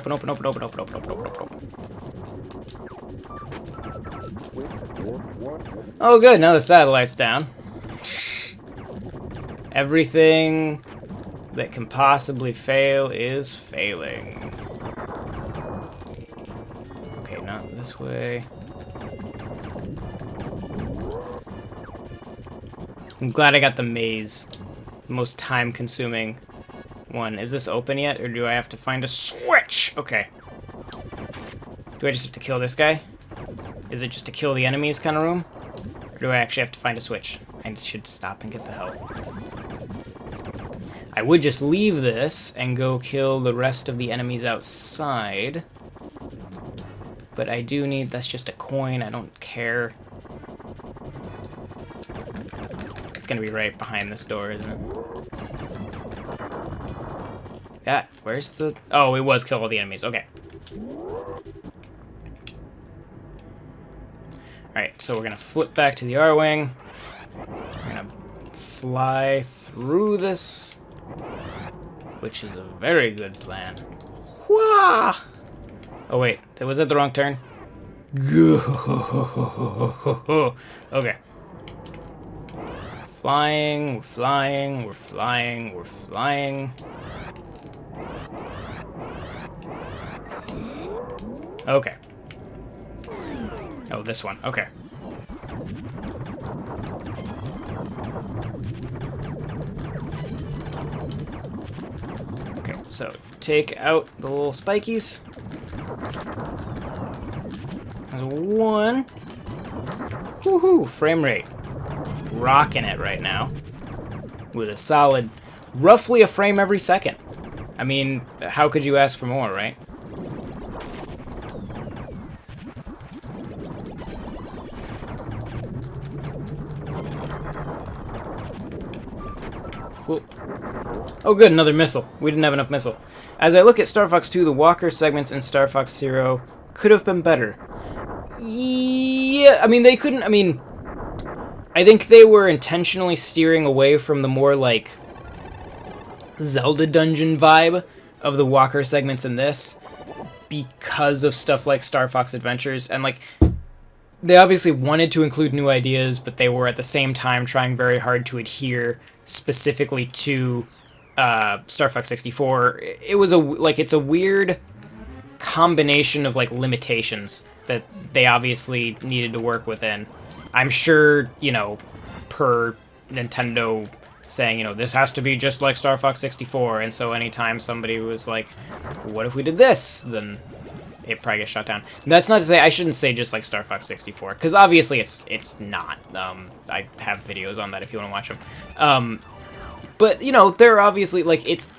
good, now the satellite's down. Everything that can possibly fail is failing. Okay, not this way. I'm glad I got the maze. The most time-consuming one. Is this open yet, or do I have to find a switch? Okay. Do I just have to kill this guy? Is it just to kill the enemies kind of room? Or do I actually have to find a switch? I should stop and get the health. I would just leave this and go kill the rest of the enemies outside. But I do need... That's just a coin. I don't care. It's gonna be right behind this door, isn't it? Yeah, where's the... Oh, it was kill all the enemies. Okay. Alright, so we're gonna flip back to the R-Wing. We're gonna fly through this, which is a very good plan. Wah! Oh, wait. Was that the wrong turn? Okay. Flying, we're flying, we're flying, we're flying. Okay. Oh, this one. Okay. Okay, so take out the little spikies. There's one. Woohoo! Frame rate. Rocking it right now. With a solid, roughly a frame every second. I mean, how could you ask for more, right? Oh good, another missile. We didn't have enough missile. As I look at Star Fox 2, the walker segments in Star Fox Zero could have been better. Yeah, I mean, they couldn't, I mean, I think they were intentionally steering away from the more, like, Zelda dungeon vibe of the walker segments in this because of stuff like Star Fox Adventures, and, like, they obviously wanted to include new ideas, but they were at the same time trying very hard to adhere specifically to Star Fox 64. It was it's a weird combination of like limitations that they obviously needed to work within. I'm sure, you know, per Nintendo saying, you know, this has to be just like Star Fox 64, and so anytime somebody was like, what if we did this, then it probably gets shut down. That's not to say I shouldn't say just like Star Fox 64, because obviously it's not. I have videos on that if you want to watch them. But, you know, they're obviously, like, it's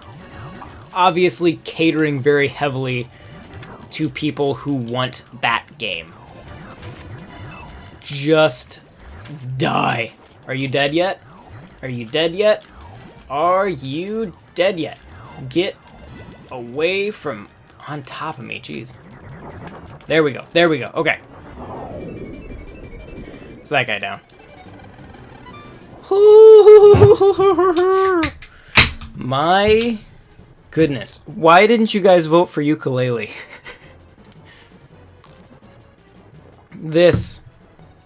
obviously catering very heavily to people who want that game. Just die. Are you dead yet? Are you dead yet? Are you dead yet? Get away from on top of me, jeez. There we go, there we go, okay. It's that guy down. My goodness. Why didn't you guys vote for ukulele? This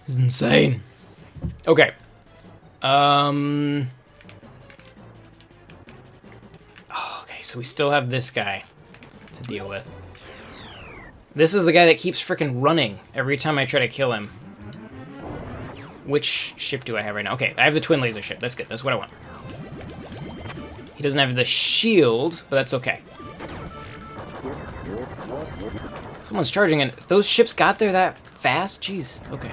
is insane. Okay. Okay, so we still have this guy to deal with. This is the guy that keeps freaking running every time I try to kill him. Which ship do I have right now? Okay, I have the twin laser ship. That's good. That's what I want. He doesn't have the shield, but that's okay. Someone's charging in. Those ships got there that fast? Jeez. Okay.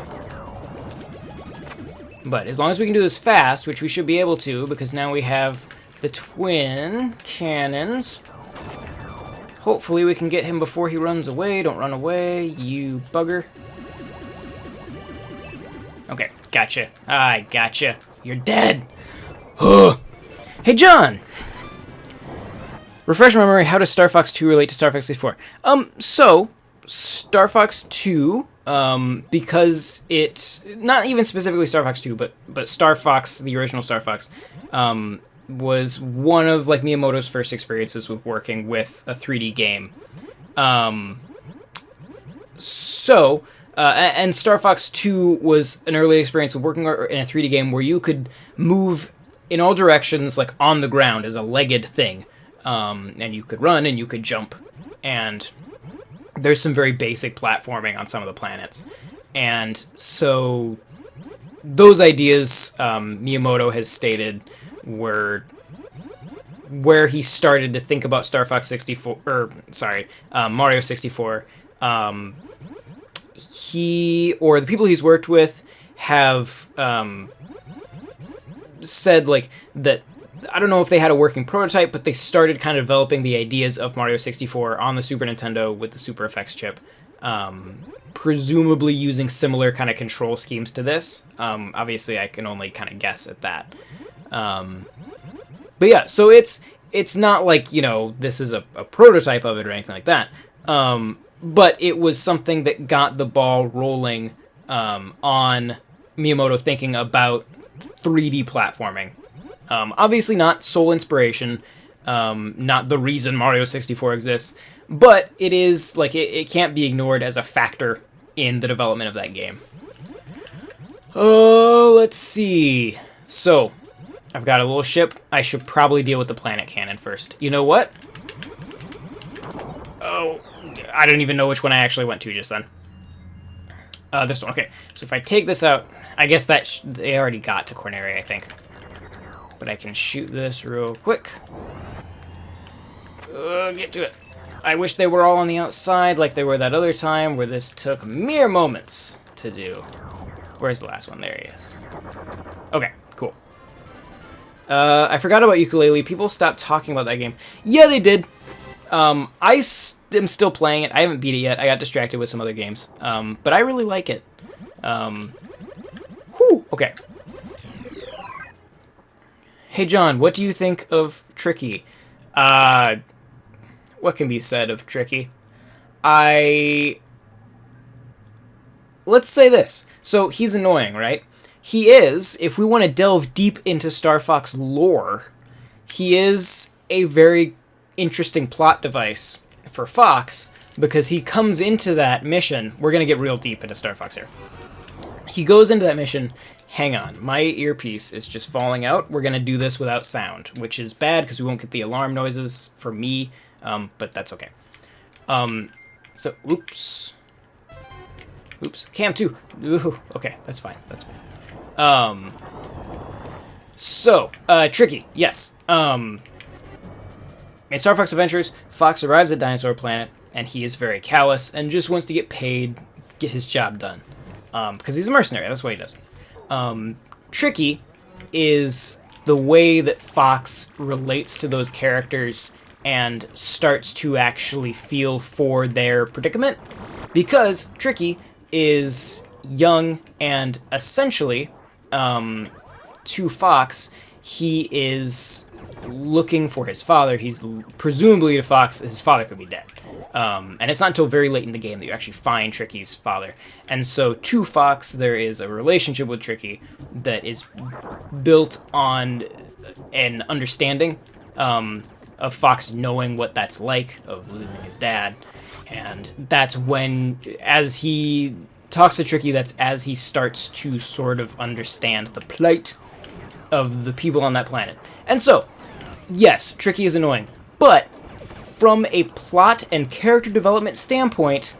But as long as we can do this fast, which we should be able to, because now we have the twin cannons. Hopefully we can get him before he runs away. Don't run away, you bugger. Okay, gotcha. I gotcha. You're dead. Hey, John! Refresh my memory, how does Star Fox 2 relate to Star Fox 64? So, Star Fox 2 because it, not even specifically Star Fox 2, but Star Fox, the original Star Fox, was one of like Miyamoto's first experiences with working with a 3D game. And Star Fox 2 was an early experience with working in a 3D game where you could move in all directions, like on the ground as a legged thing. And you could run and you could jump. And there's some very basic platforming on some of the planets. And so those ideas, Miyamoto has stated, were where he started to think about Mario 64. He, or the people he's worked with, have said like that. I don't know if they had a working prototype, but they started kind of developing the ideas of Mario 64 on the Super Nintendo with the Super FX chip, presumably using similar kind of control schemes to this. Obviously, I can only kind of guess at that. But yeah, so it's not like, you know, this is a prototype of it or anything like that. But it was something that got the ball rolling on Miyamoto thinking about 3D platforming. Obviously not sole inspiration, not the reason Mario 64 exists, but it is, like, it can't be ignored as a factor in the development of that game. Let's see. So, I've got a little ship. I should probably deal with the planet cannon first. You know what? Oh, I don't even know which one I actually went to just then. This one. Okay, so if I take this out, I guess that they already got to Corneria, I think. But I can shoot this real quick. Get to it. I wish they were all on the outside like they were that other time where this took mere moments to do. Where's the last one? There he is. Okay, cool. I forgot about Ukulele. People stopped talking about that game. Yeah, they did. I am still playing it. I haven't beat it yet. I got distracted with some other games. But I really like it. Okay. Hey, John, what do you think of Tricky? What can be said of Tricky? Let's say this. So, he's annoying, right? He is, if we want to delve deep into Star Fox lore, he is a very interesting plot device for Fox, because he comes into that mission. We're going to get real deep into Star Fox here. He goes into that mission. Hang on, my earpiece is just falling out. We're going to do this without sound, which is bad because we won't get the alarm noises for me, but that's okay. So, oops. Cam 2. Ooh, okay, that's fine, that's fine. Tricky, yes. In Star Fox Adventures, Fox arrives at Dinosaur Planet, and he is very callous and just wants to get paid, get his job done. Because he's a mercenary, that's what he does. Tricky is the way that Fox relates to those characters and starts to actually feel for their predicament, because Tricky is young and essentially, to Fox, he is looking for his father. He's presumably to Fox, his father could be dead. And it's not until very late in the game that you actually find Tricky's father. And so to Fox, there is a relationship with Tricky that is built on an understanding of Fox knowing what that's like, of losing his dad. And that's when, as he talks to Tricky, that's as he starts to sort of understand the plight of the people on that planet. And so, yes, Tricky is annoying, but from a plot and character development standpoint,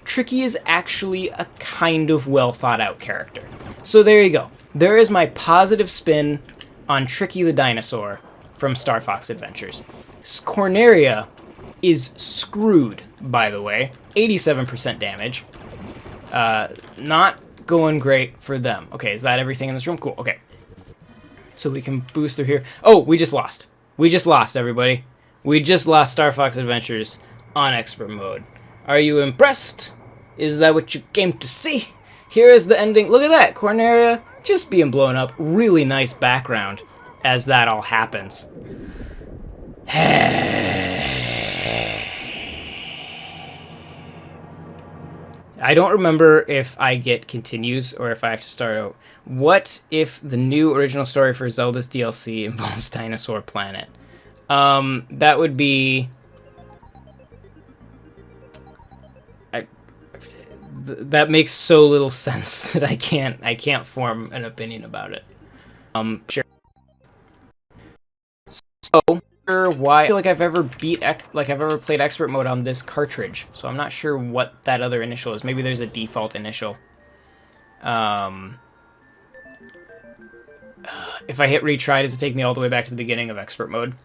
Tricky is actually a kind of well thought out character. So there you go. There is my positive spin on Tricky the Dinosaur from Star Fox Adventures. Corneria is screwed, by the way. 87% damage. Not going great for them. Okay, is that everything in this room? Cool, okay. So we can boost through here. Oh, we just lost. We just lost, everybody. We just lost Star Fox Adventures on Expert Mode. Are you impressed? Is that what you came to see? Here is the ending. Look at that, Corneria just being blown up. Really nice background as that all happens. I don't remember if I get continues or if I have to start out. What if the new original story for Zelda's DLC involves Dinosaur Planet? That would be... that makes so little sense that I can't form an opinion about it. Sure. So, why I feel like I've ever played expert mode on this cartridge, so I'm not sure what that other initial is. Maybe there's a default initial. If I hit retry, does it take me all the way back to the beginning of expert mode?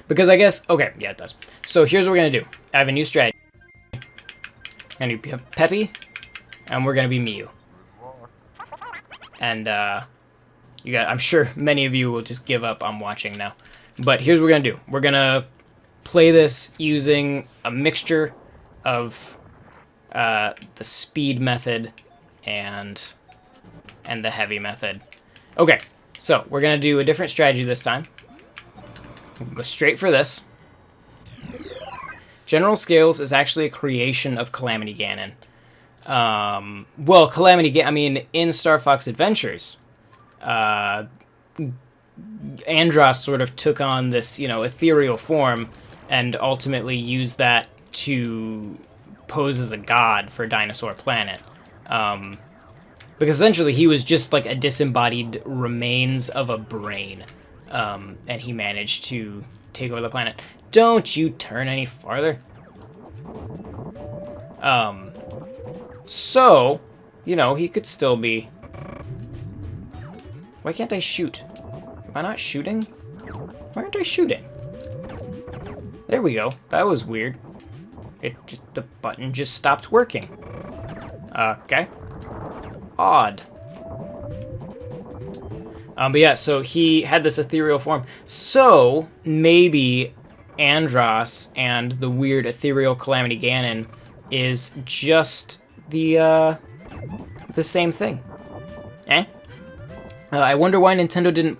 Because I guess, okay, yeah, it does. So here's what we're gonna do. I have a new strategy. We're gonna be Peppy, and we're gonna be Miyu. And I'm sure many of you will just give up on watching now. But here's what we're gonna do. We're gonna play this using a mixture of the speed method and the heavy method. Okay, so we're gonna do a different strategy this time. We'll go straight for this. General Scales is actually a creation of Calamity Ganon. Well, I mean, in Star Fox Adventures, Andross sort of took on this, ethereal form and ultimately used that to pose as a god for Dinosaur Planet. Because essentially he was just like a disembodied remains of a brain. And he managed to take over the planet. Don't you turn any farther? So, he could still be... Why can't I shoot? Am I not shooting? Why aren't I shooting? There we go. That was weird. The button just stopped working. Okay. Odd. But yeah, so he had this ethereal form. So, maybe Andross and the weird ethereal Calamity Ganon is just the same thing. Eh? I wonder why Nintendo didn't...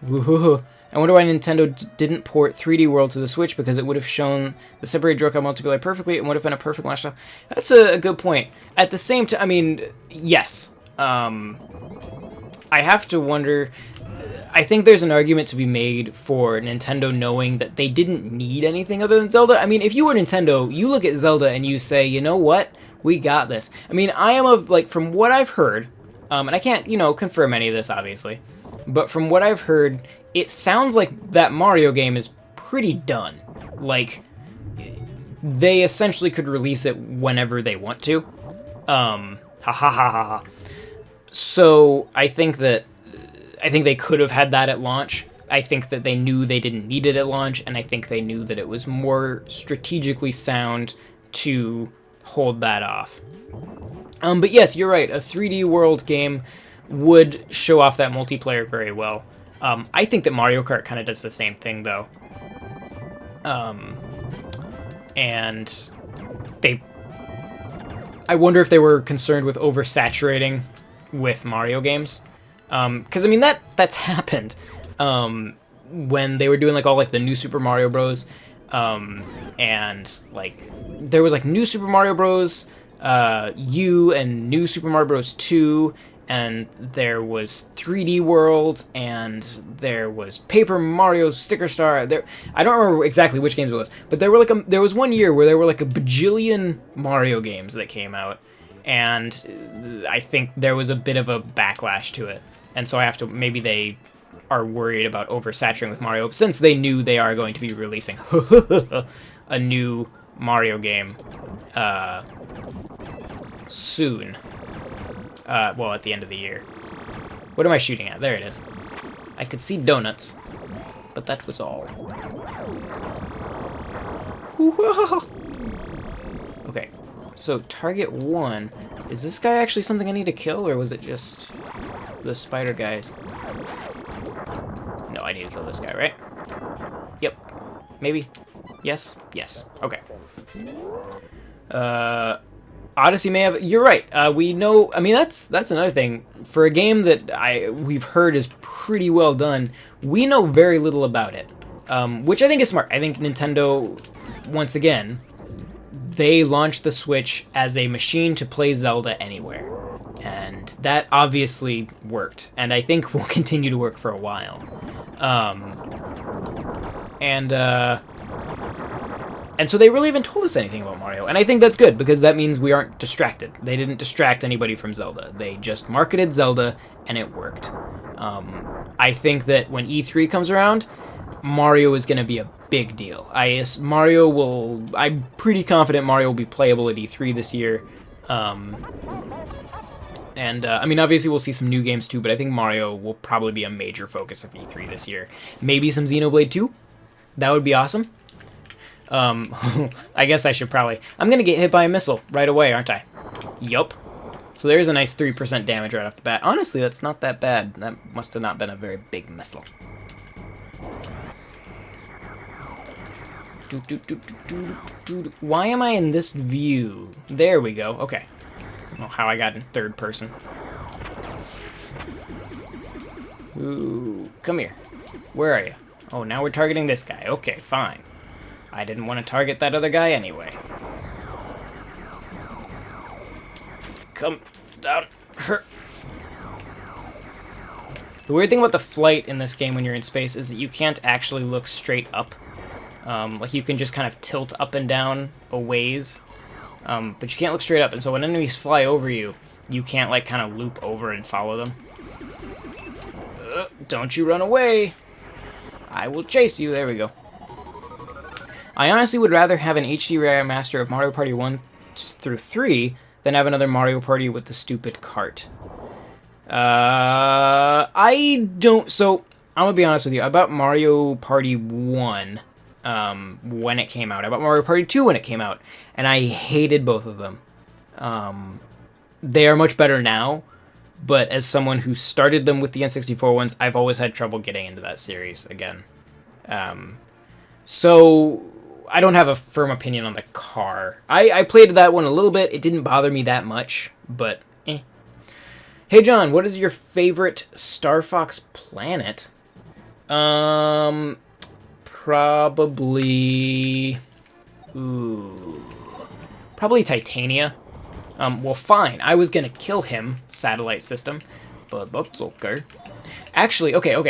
I wonder why Nintendo didn't port 3D World to the Switch, because it would have shown the separated Joy-Con multiplayer perfectly and would have been a perfect launch style. That's a good point. At the same time, I mean, yes. I have to wonder... I think there's an argument to be made for Nintendo knowing that they didn't need anything other than Zelda. I mean, if you were Nintendo, you look at Zelda and you say, you know what? We got this. I mean, I am of, like, from what I've heard, and I can't, confirm any of this, obviously, but from what I've heard, it sounds like that Mario game is pretty done. Like, they essentially could release it whenever they want to. Ha ha ha ha ha. So, I think they could have had that at launch. I think that they knew they didn't need it at launch, and I think they knew that it was more strategically sound to hold that off. But yes, you're right. A 3D World game would show off that multiplayer very well. I think that Mario Kart kind of does the same thing, though. And I wonder if they were concerned with oversaturating with Mario games. Because, I mean, that's happened. When they were doing, like, all, like, the new Super Mario Bros. And, like, there was, like, New Super Mario Bros. U and New Super Mario Bros. 2, and there was 3D World, and there was Paper Mario Sticker Star. I don't remember exactly which games it was, but there was one year where there were, like, a bajillion Mario games that came out, and I think there was a bit of a backlash to it. And so maybe they are worried about oversaturating with Mario, since they knew they are going to be releasing a new Mario game soon. Well, at the end of the year. What am I shooting at? There it is. I could see donuts, but that was all. Okay, so target 1. Is this guy actually something I need to kill, or was it just the spider guys? No, I need to kill this guy, right? Yep. Maybe? Yes? Yes. Okay. Odyssey may have... You're right. We know... I mean, that's another thing. For a game that we've heard is pretty well done, we know very little about it. Which I think is smart. I think Nintendo, once again, they launched the Switch as a machine to play Zelda anywhere. And that obviously worked, and I think will continue to work for a while. And so they really haven't told us anything about Mario, and I think that's good, because that means we aren't distracted. They didn't distract anybody from Zelda. They just marketed Zelda, and it worked. I think that when E3 comes around, Mario is going to be a big deal. I'm pretty confident Mario will be playable at E3 this year. I mean, obviously we'll see some new games too, but I think Mario will probably be a major focus of E3 this year. Maybe some Xenoblade 2? That would be awesome. I guess I should probably... I'm going to get hit by a missile right away, aren't I? Yup. So there's a nice 3% damage right off the bat. Honestly, that's not that bad. That must have not been a very big missile. Why am I in this view? There we go. Okay. I don't know how I got in third person. Ooh, come here. Where are you? Oh, now we're targeting this guy. Okay, fine. I didn't want to target that other guy anyway. Come down. The weird thing about the flight in this game when you're in space is that you can't actually look straight up. Like, you can just kind of tilt up and down a ways, but you can't look straight up, and so when enemies fly over you, you can't, like, kind of loop over and follow them. Don't you run away! I will chase you. There we go. I honestly would rather have an HD remaster of Mario Party 1 through 3 than have another Mario Party with the stupid cart. I don't... So, I'm gonna be honest with you. I bought Mario Party 1 when it came out. I bought Mario Party 2 when it came out, and I hated both of them. They are much better now, but as someone who started them with the N64 ones, I've always had trouble getting into that series again. So, I don't have a firm opinion on the car. I played that one a little bit. It didn't bother me that much, but eh. Hey, John, what is your favorite Star Fox planet? Probably... Ooh... Probably Titania. Well, fine. I was gonna kill him, satellite system, but that's okay. Actually, okay. I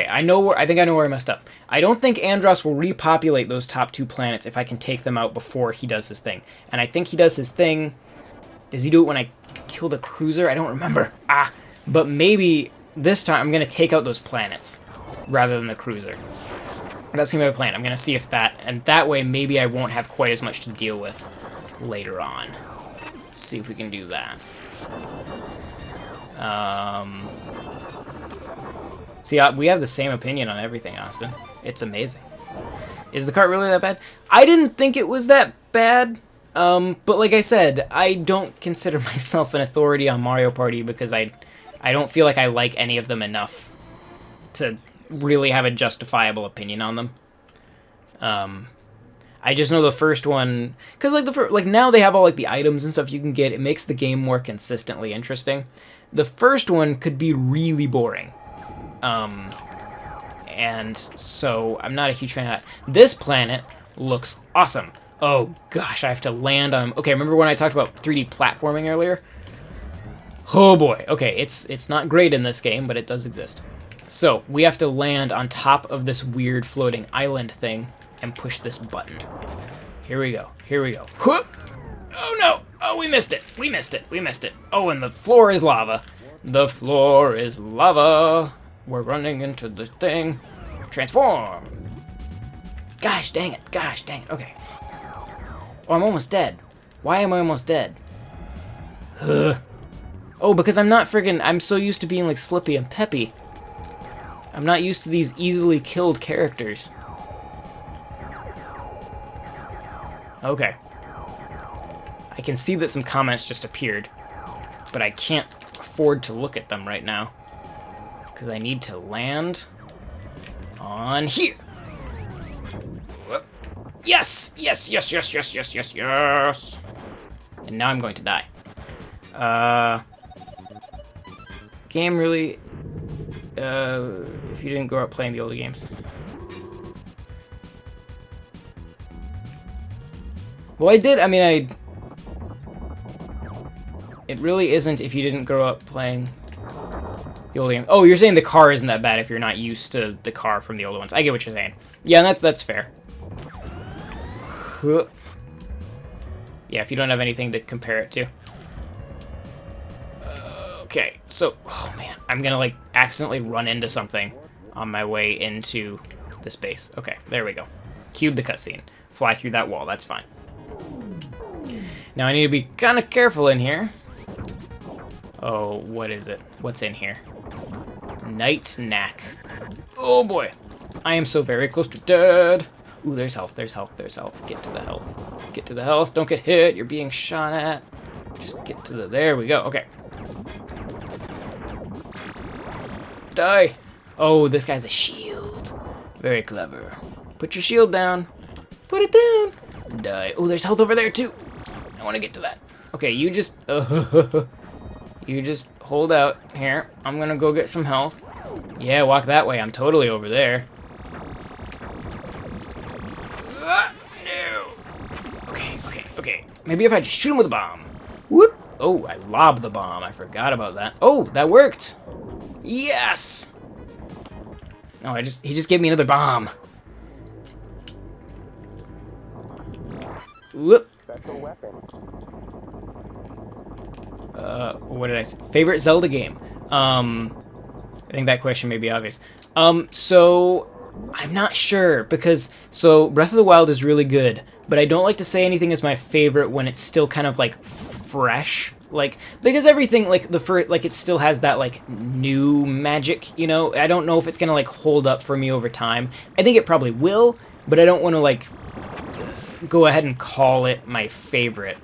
think I know where I messed up. I don't think Andros will repopulate those top 2 planets if I can take them out before he does his thing. And I think he does his thing... Does he do it when I kill the cruiser? I don't remember. But maybe this time I'm gonna take out those planets rather than the cruiser. That's gonna be my plan. I'm gonna see if that... And that way, maybe I won't have quite as much to deal with later on. Let's see if we can do that. See, we have the same opinion on everything, Austin. It's amazing. Is the cart really that bad? I didn't think it was that bad. But like I said, I don't consider myself an authority on Mario Party because I don't feel like I like any of them enough to really have a justifiable opinion on them. I just know the first one, because like now they have all like the items and stuff you can get. It makes the game more consistently interesting. The first one could be really boring. And so I'm not a huge fan of that. This planet looks awesome. Oh gosh, I have to land on... Okay, remember when I talked about 3D platforming earlier? Oh boy. Okay, it's not great in this game, but it does exist. So, we have to land on top of this weird floating island thing and push this button. Here we go. Oh no! Oh, we missed it. Oh, and the floor is lava. The floor is lava. We're running into the thing. Transform! Gosh dang it. Okay. Oh, I'm almost dead. Why am I almost dead? Oh, because I'm so used to being like Slippy and Peppy. I'm not used to these easily killed characters. Okay. I can see that some comments just appeared, but I can't afford to look at them right now, because I need to land on here. Yes! And now I'm going to die. Game really... if you didn't grow up playing the older games. Well, I did. I mean, It really isn't if you didn't grow up playing the old game. Oh, you're saying the car isn't that bad if you're not used to the car from the older ones. I get what you're saying. Yeah, that's fair. Yeah, if you don't have anything to compare it to. Okay, so, oh man, I'm gonna like accidentally run into something on my way into this base. Okay, there we go. Cued the cutscene. Fly through that wall, that's fine. Now I need to be kind of careful in here. Oh, what is it? What's in here? Night Knack. Oh boy. I am so very close to dead. Ooh, there's health, there's health, there's health. Get to the health. Get to the health. Don't get hit. You're being shot at. Just get to the... There we go. Okay. Die. Oh, this guy's a shield. Very clever. Put your shield down. Put it down. Die. Oh, there's health over there too. I want to get to that. Okay, you just... you just hold out here. I'm gonna go get some health. Yeah, walk that way. I'm totally over there. No. Okay. Maybe if I just shoot him with a bomb. Whoop. Oh, I lobbed the bomb. I forgot about that. Oh, that worked. Yes. No, he just gave me another bomb. Whoop. Special weapon. What did I say? Favorite Zelda game? I think that question may be obvious. So I'm not sure because Breath of the Wild is really good, but I don't like to say anything is my favorite when it's still kind of like fresh, like because everything like it still has that like new magic, you know. I don't know if it's gonna like hold up for me over time. I think it probably will, but I don't want to like go ahead and call it my favorite.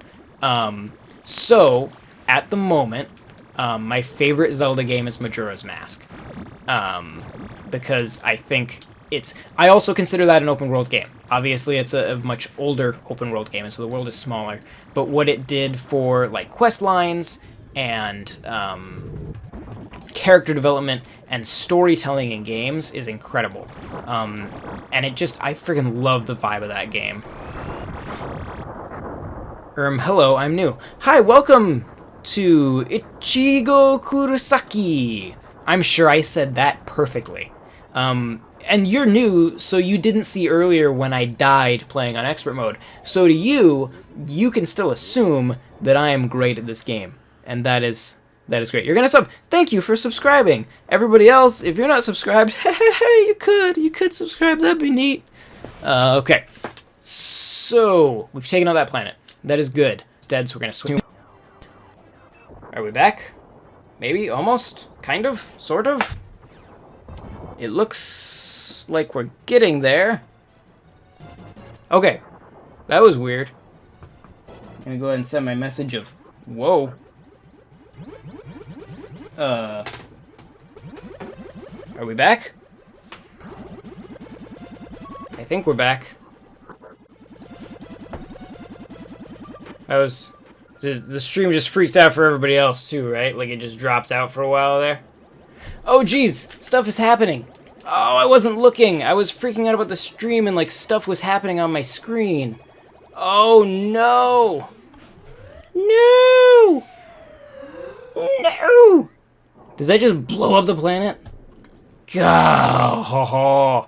So at the moment, my favorite Zelda game is Majora's Mask, because I think I also consider that an open world game. Obviously, it's a much older open world game, and so the world is smaller. But what it did for like quest lines and character development and storytelling in games is incredible. And I freaking love the vibe of that game. Hello, I'm new. Hi, welcome to Ichigo Kurosaki. I'm sure I said that perfectly. And you're new, so you didn't see earlier when I died playing on expert mode. So to you, you can still assume that I am great at this game. And that is great. You're gonna sub. Thank you for subscribing. Everybody else, if you're not subscribed, hey, you could subscribe. That'd be neat. Okay. So, we've taken out that planet. That is good. Instead, so we're gonna swim. Are we back? Maybe? Almost? Kind of? Sort of? It looks like we're getting there. Okay. That was weird. I'm gonna go ahead and send my message of... Whoa. Are we back? I think we're back. That was... The stream just freaked out for everybody else too, right? Like it just dropped out for a while there. Oh geez, stuff is happening. Oh, I wasn't looking. I was freaking out about the stream and like stuff was happening on my screen. Oh no. No. No. Does that just blow up the planet? God.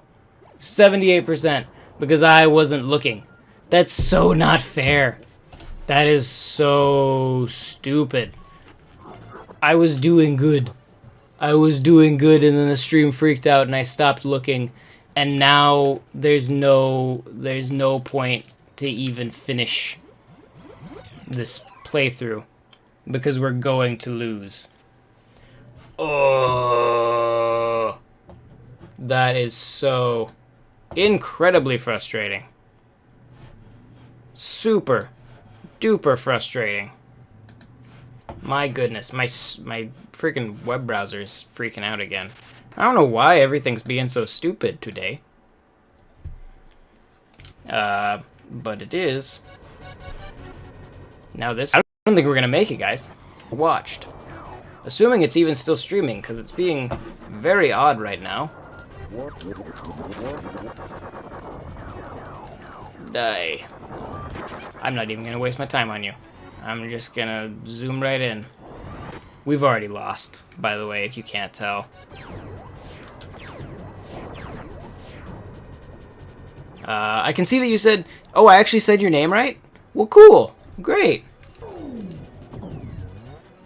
78% because I wasn't looking. That's so not fair. That is so stupid. I was doing good. And then the stream freaked out and I stopped looking, and now there's no point to even finish this playthrough because we're going to lose. Oh, that is so incredibly frustrating. Super duper frustrating. My goodness, my freaking web browser is freaking out again. I don't know why everything's being so stupid today. But it is. Now this, I don't think we're gonna make it, guys. Watched. Assuming it's even still streaming, because it's being very odd right now. Die. I'm not even gonna waste my time on you. I'm just gonna zoom right in. We've already lost, by the way, if you can't tell. I can see that you said... Oh, I actually said your name right? Well, cool. Great.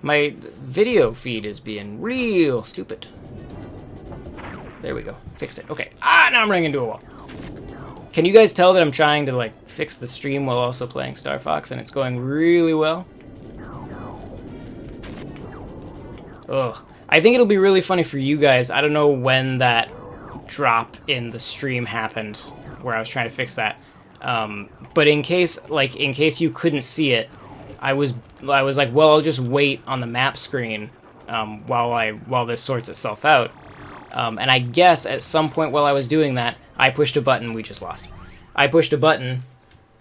My video feed is being real stupid. There we go. Fixed it. Okay. Ah, now I'm running into a wall. Can you guys tell that I'm trying to, like, fix the stream while also playing Star Fox, and it's going really well? Ugh. I think it'll be really funny for you guys. I don't know when that drop in the stream happened, where I was trying to fix that. But in case you couldn't see it, I was like, well, I'll just wait on the map screen while this sorts itself out. And I guess at some point while I was doing that, I pushed a button. We just lost. I pushed a button,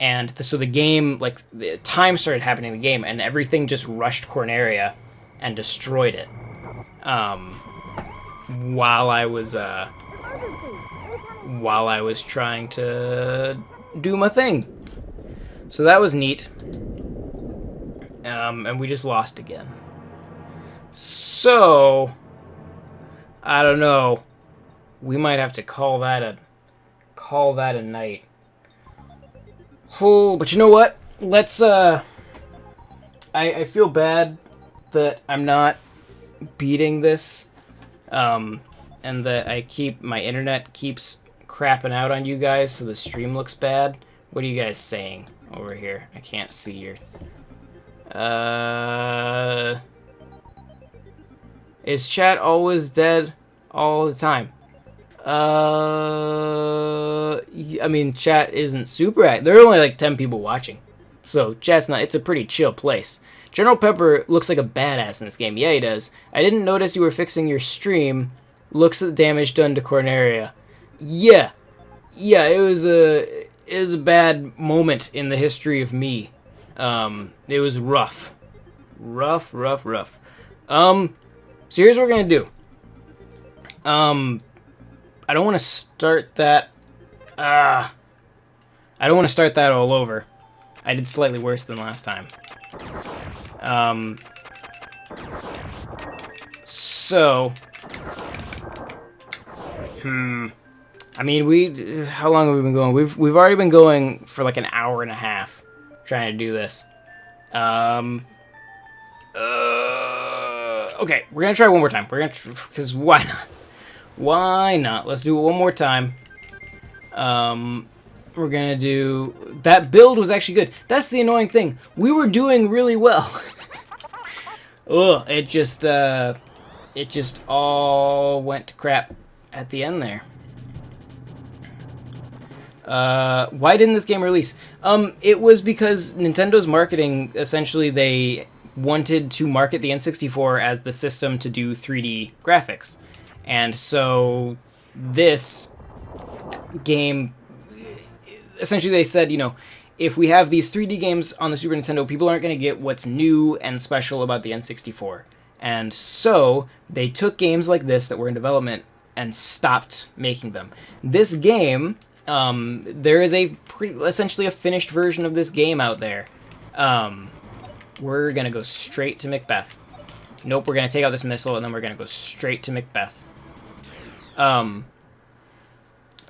and so the game, like, the time started happening in the game, and everything just rushed Corneria and destroyed it. While I was trying to do my thing. So that was neat. And we just lost again. So I don't know. We might have to call that a night. Oh, but you know what? Let's I feel bad that I'm not beating this. And that my internet keeps crapping out on you guys, so the stream looks bad. What are you guys saying over here? I can't see your... Is chat always dead all the time? I mean, chat isn't super active. There are only like 10 people watching. So chat's not... It's a pretty chill place. General Pepper looks like a badass in this game. Yeah, he does. I didn't notice you were fixing your stream. Looks at the damage done to Corneria. Yeah, it was a bad moment in the history of me. It was rough. Rough. So here's what we're gonna do. I don't want to start that. I don't want to start that all over. I did slightly worse than last time. So, I mean, how long have we been going? We've already been going for like an hour and a half trying to do this. Okay, we're gonna try one more time. We're gonna, because why not? Why not? Let's do it one more time. We're gonna do... That build was actually good. That's the annoying thing. We were doing really well. Ugh, it just all went to crap at the end there. Why didn't this game release? It was because Nintendo's marketing, essentially they wanted to market the N64 as the system to do 3D graphics. And so this game, essentially they said, you know, if we have these 3D games on the Super Nintendo, people aren't going to get what's new and special about the N64. And so they took games like this that were in development and stopped making them. This game, there is essentially a finished version of this game out there. We're going to go straight to Macbeth. Nope, we're going to take out this missile, and then we're going to go straight to Macbeth. So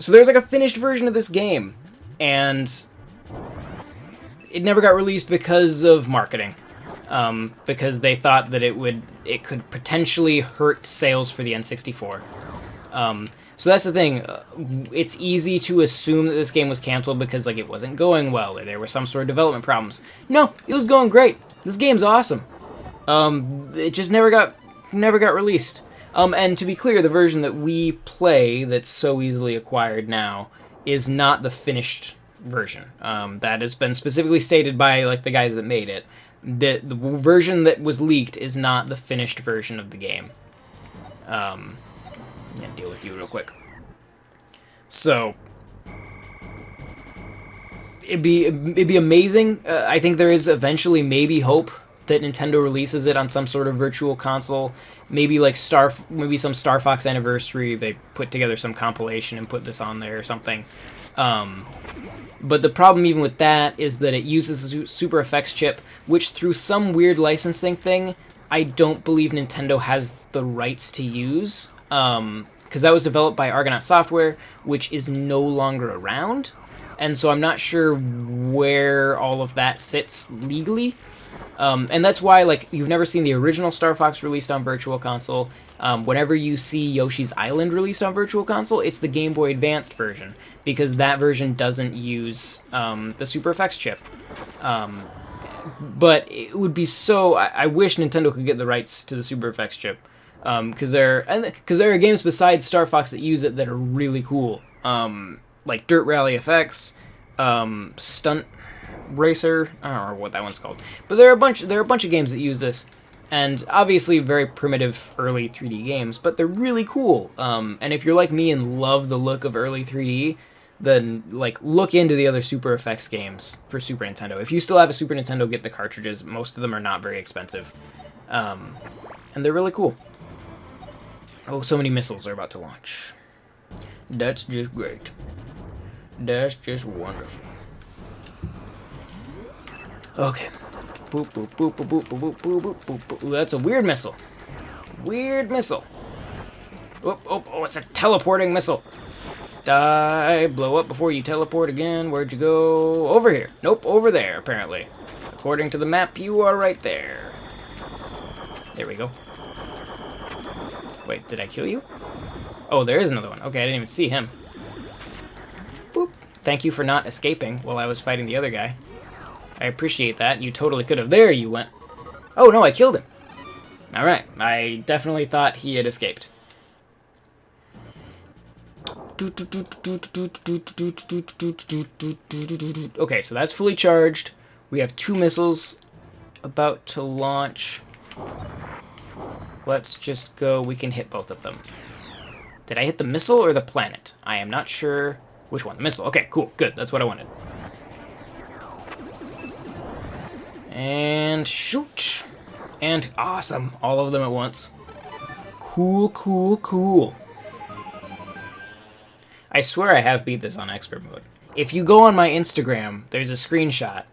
there's like a finished version of this game, and it never got released because of marketing. Because they thought that it could potentially hurt sales for the N64. So that's the thing. It's easy to assume that this game was canceled because like it wasn't going well or there were some sort of development problems. No, it was going great. This game's awesome. It just never got released. And to be clear, the version that we play that's so easily acquired now is not the finished version. That has been specifically stated by like the guys that made it. The version that was leaked is not the finished version of the game. I'm gonna deal with you real quick. So it'd be amazing. I think there is eventually maybe hope that Nintendo releases it on some sort of virtual console. Maybe like maybe some Star Fox Anniversary. They put together some compilation and put this on there or something. But the problem even with that is that it uses a Super Effects chip, which through some weird licensing thing, I don't believe Nintendo has the rights to use. Because that was developed by Argonaut Software, which is no longer around. And so I'm not sure where all of that sits legally. And that's why, like, you've never seen the original Star Fox released on Virtual Console. Whenever you see Yoshi's Island released on Virtual Console, it's the Game Boy Advanced version, because that version doesn't use the Super Effects chip. But it would be so... I wish Nintendo could get the rights to the Super Effects chip, because there are games besides Star Fox that use it that are really cool, like Dirt Rally FX, Stunt Racer. I don't remember what that one's called, but there are a bunch of games that use this. And obviously very primitive early 3D games, but they're really cool. And if you're like me and love the look of early 3D, then like look into the other Super Effects games for Super Nintendo. If you still have a Super Nintendo, get the cartridges. Most of them are not very expensive. And they're really cool. Oh, so many missiles are about to launch. That's just great. That's just wonderful. Okay. Boop, boop, boop, boop, boop, boop, boop, boop, boop, boop. Ooh, that's a weird missile. Weird missile. Oh, it's a teleporting missile. Die, blow up before you teleport again. Where'd you go? Over here. Nope, over there, apparently. According to the map, you are right there. There we go. Wait, did I kill you? Oh, there is another one. Okay, I didn't even see him. Boop. Thank you for not escaping while I was fighting the other guy. I appreciate that. You totally could have. There you went. Oh, no, I killed him. Alright, I definitely thought he had escaped. Okay, so that's fully charged. We have 2 missiles about to launch. Let's just go. We can hit both of them. Did I hit the missile or the planet? I am not sure which one. The missile. Okay, cool. Good. That's what I wanted. And shoot. And awesome. All of them at once. Cool, cool, cool. I swear I have beat this on expert mode. If you go on my Instagram, there's a screenshot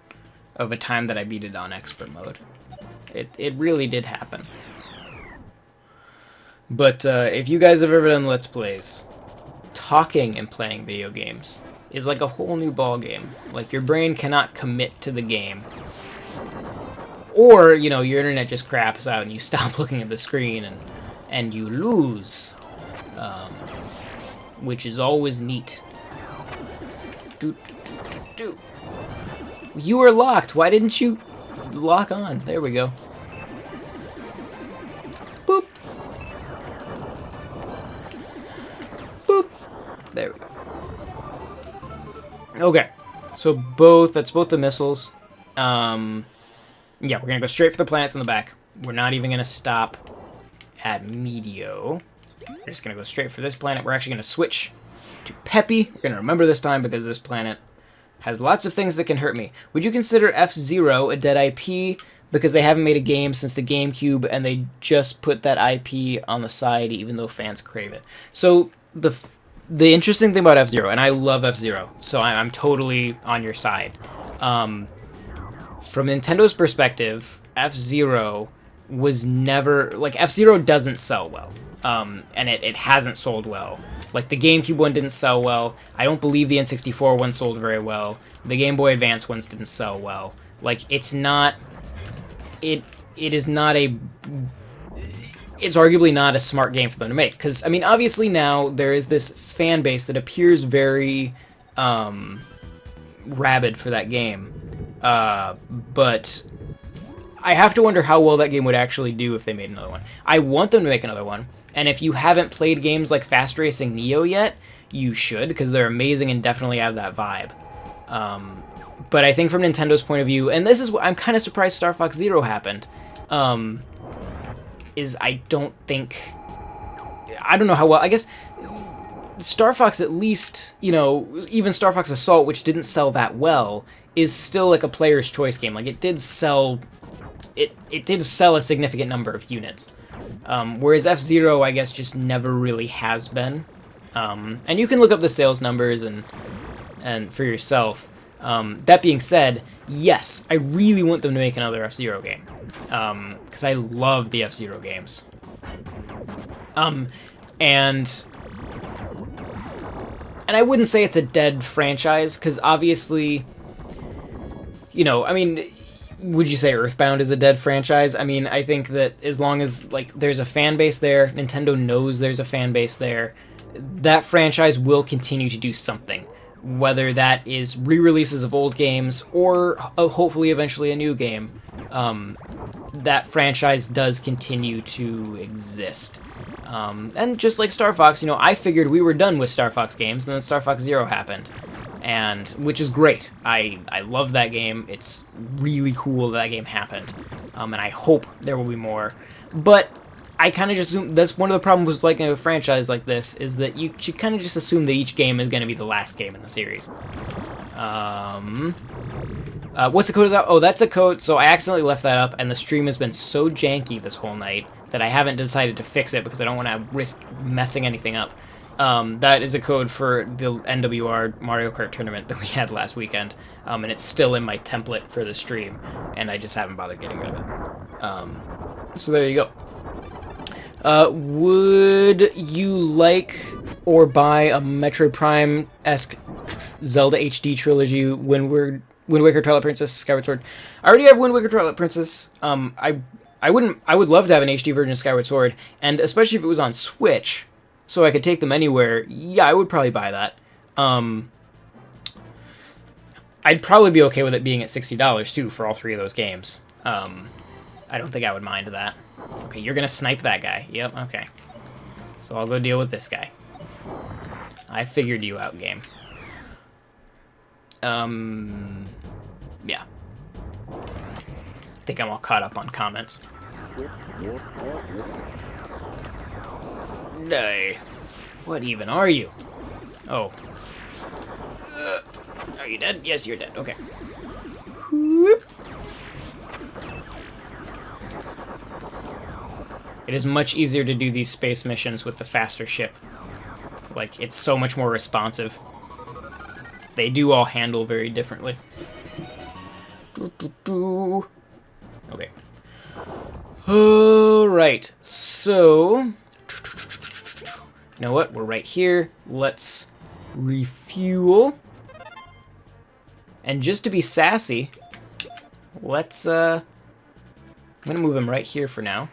of a time that I beat it on expert mode. It really did happen. But if you guys have ever done Let's Plays, talking and playing video games is like a whole new ball game. Like, your brain cannot commit to the game. Or, you know, your internet just craps out and you stop looking at the screen and you lose. Which is always neat. You were locked. Why didn't you lock on? There we go. Boop. Boop. There we go. Okay. So that's both the missiles. Yeah, we're gonna go straight for the planets in the back. We're not even gonna stop at Medio. We're just gonna go straight for this planet. We're actually gonna switch to Peppy. We're gonna remember this time because this planet has lots of things that can hurt me. Would you consider F-Zero a dead IP? Because they haven't made a game since the GameCube, and they just put that IP on the side, even though fans crave it. So the interesting thing about F-Zero, and I love F-Zero, so I'm totally on your side. From Nintendo's perspective, F-Zero was never... Like, F-Zero doesn't sell well. And it hasn't sold well. Like, the GameCube one didn't sell well. I don't believe the N64 one sold very well. The Game Boy Advance ones didn't sell well. Like, it's not... It is not a... It's arguably not a smart game for them to make. Because, I mean, obviously now there is this fan base that appears very rabid for that game. But I have to wonder how well that game would actually do if they made another one. I want them to make another one. And if you haven't played games like Fast Racing Neo yet, you should, because they're amazing and definitely have that vibe. But I think from Nintendo's point of view, and this is what I'm kind of surprised Star Fox Zero happened, is I don't know how well, I guess Star Fox at least, you know, even Star Fox Assault, which didn't sell that well, is still like a player's choice game. Like, it did sell a significant number of units. Whereas F-Zero, I guess, just never really has been. And you can look up the sales numbers and and for yourself. That being said, yes, I really want them to make another F-Zero game, because I love the F-Zero games. And I wouldn't say it's a dead franchise, because obviously, you know, I mean, would you say Earthbound is a dead franchise? I mean, I think that as long as, like, there's a fan base there, Nintendo knows there's a fan base there, that franchise will continue to do something. Whether that is re-releases of old games or hopefully eventually a new game, that franchise does continue to exist. And just like Star Fox, you know, I figured we were done with Star Fox games, and then Star Fox Zero happened, and which is great. I love that game. It's really cool that game happened, and I hope there will be more. But I kind of just assume that's one of the problems with liking a franchise like this, is that you should kind of just assume that each game is going to be the last game in the series. What's the code of that? Oh, that's a code. So I accidentally left that up, and the stream has been so janky this whole night that I haven't decided to fix it because I don't want to risk messing anything up. That is a code for the NWR Mario Kart tournament that we had last weekend, and it's still in my template for the stream, and I just haven't bothered getting rid of it. So there you go. Would you like or buy a Metroid Prime-esque Zelda HD trilogy, Wind Waker, Twilight Princess, Skyward Sword? I already have Wind Waker, Twilight Princess. I would love to have an HD version of Skyward Sword, and especially if it was on Switch, so I could take them anywhere. Yeah, I would probably buy that. I'd probably be okay with it being at $60 too for all three of those games. I don't think I would mind that. Okay, you're gonna snipe that guy. Yep, okay. So I'll go deal with this guy. I figured you out, game. Yeah. I think I'm all caught up on comments. Nay. What even are you? Oh. Are you dead? Yes, you're dead. Okay. Whoop. It is much easier to do these space missions with the faster ship. Like, it's so much more responsive. They do all handle very differently. Okay. Alright, so... You know what? We're right here. Let's refuel. And just to be sassy, let's, I'm gonna move him right here for now,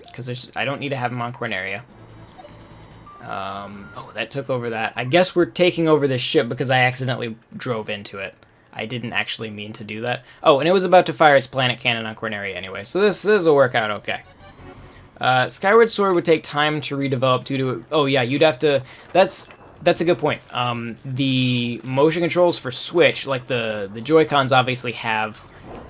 because I don't need to have him on Corneria. Oh, that took over that. I guess we're taking over this ship because I accidentally drove into it. I didn't actually mean to do that. Oh, and it was about to fire its planet cannon on Corneria anyway, so this will work out okay. Skyward Sword would take time to redevelop due to... Oh yeah, you'd have to... That's a good point. The motion controls for Switch, like the Joy-Cons obviously have,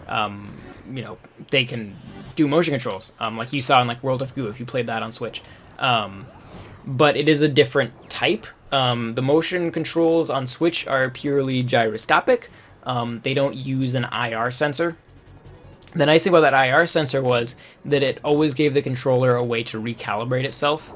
you know, they can do motion controls, like you saw in like World of Goo if you played that on Switch. But it is a different type. The motion controls on Switch are purely gyroscopic. They don't use an IR sensor. The nice thing about that IR sensor was that it always gave the controller a way to recalibrate itself.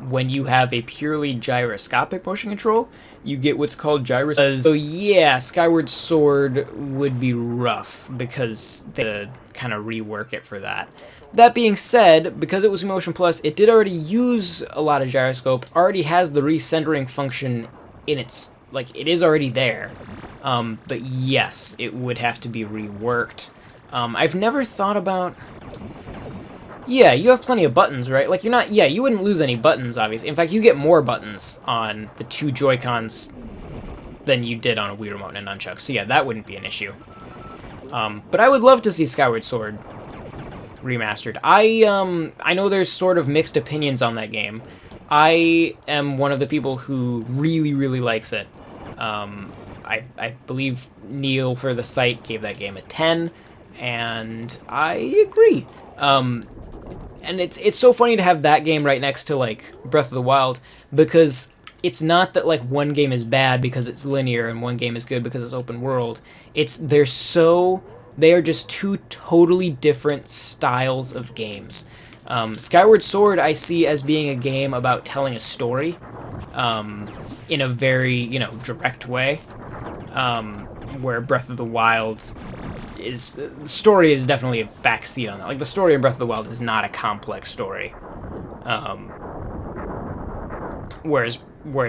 When you have a purely gyroscopic motion control, you get what's called gyroscope. So yeah, Skyward Sword would be rough because they kind of rework it for that. That being said, because it was Motion Plus, it did already use a lot of gyroscope, already has the recentering function in its, like, it is already there. But yes, it would have to be reworked. I've never thought about... Yeah, you have plenty of buttons, right? Like, you're not... Yeah, you wouldn't lose any buttons, obviously. In fact, you get more buttons on the two Joy-Cons than you did on a Wii Remote and a Nunchuck. So yeah, that wouldn't be an issue. But I would love to see Skyward Sword remastered. I know there's sort of mixed opinions on that game. I am one of the people who really, really likes it. I believe Neil for the site gave that game a 10, and I agree. And it's so funny to have that game right next to, like, Breath of the Wild, because it's not that, like, one game is bad because it's linear and one game is good because it's open world. They are just two totally different styles of games. Skyward Sword I see as being a game about telling a story in a very, you know, direct way. where Breath of the Wild is... The story is definitely a backseat on that. Like, the story in Breath of the Wild is not a complex story. Whereas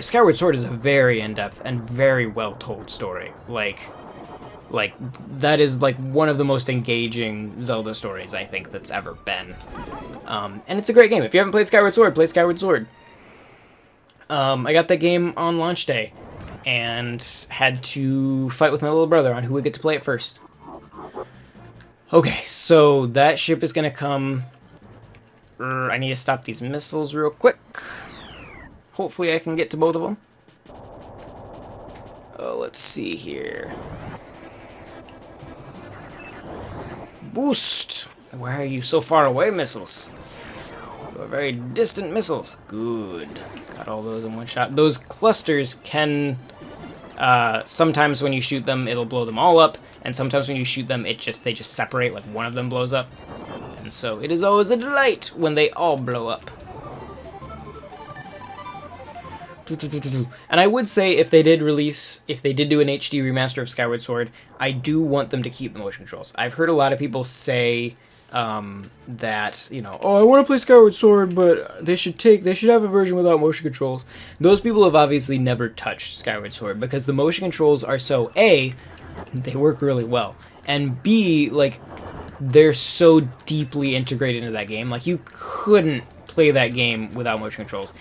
Skyward Sword is a very in-depth and very well-told story. Like, that is, like, one of the most engaging Zelda stories, I think, that's ever been. And it's a great game. If you haven't played Skyward Sword, play Skyward Sword. I got that game on launch day, and had to fight with my little brother on who would get to play it first. Okay, so that ship is gonna come... I need to stop these missiles real quick. Hopefully I can get to both of them. Oh, let's see here. Boost! Why are you so far away, missiles? You are very distant missiles. Good. Got all those in one shot. Those clusters can... sometimes when you shoot them, it'll blow them all up, and sometimes when you shoot them, they just separate, like one of them blows up. And so it is always a delight when they all blow up. And I would say if they did do an HD remaster of Skyward Sword, I do want them to keep the motion controls. I've heard a lot of people say that, you know, oh, I want to play Skyward Sword, but they should have a version without motion controls. Those people have obviously never touched Skyward Sword because the motion controls are so, A, they work really well, and B, like, they're so deeply integrated into that game. Like, you couldn't play that game without motion controls.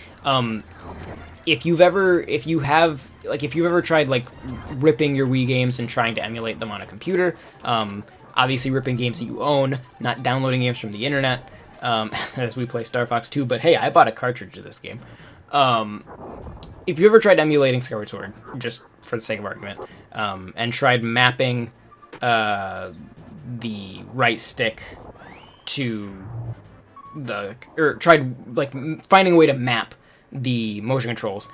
If you've ever tried, like, ripping your Wii games and trying to emulate them on a computer, obviously ripping games that you own, not downloading games from the internet, as we play Star Fox 2, but hey, I bought a cartridge of this game. If you ever tried emulating Skyward Sword, just for the sake of argument, and tried mapping the right stick to tried, like, finding a way to map the motion controls,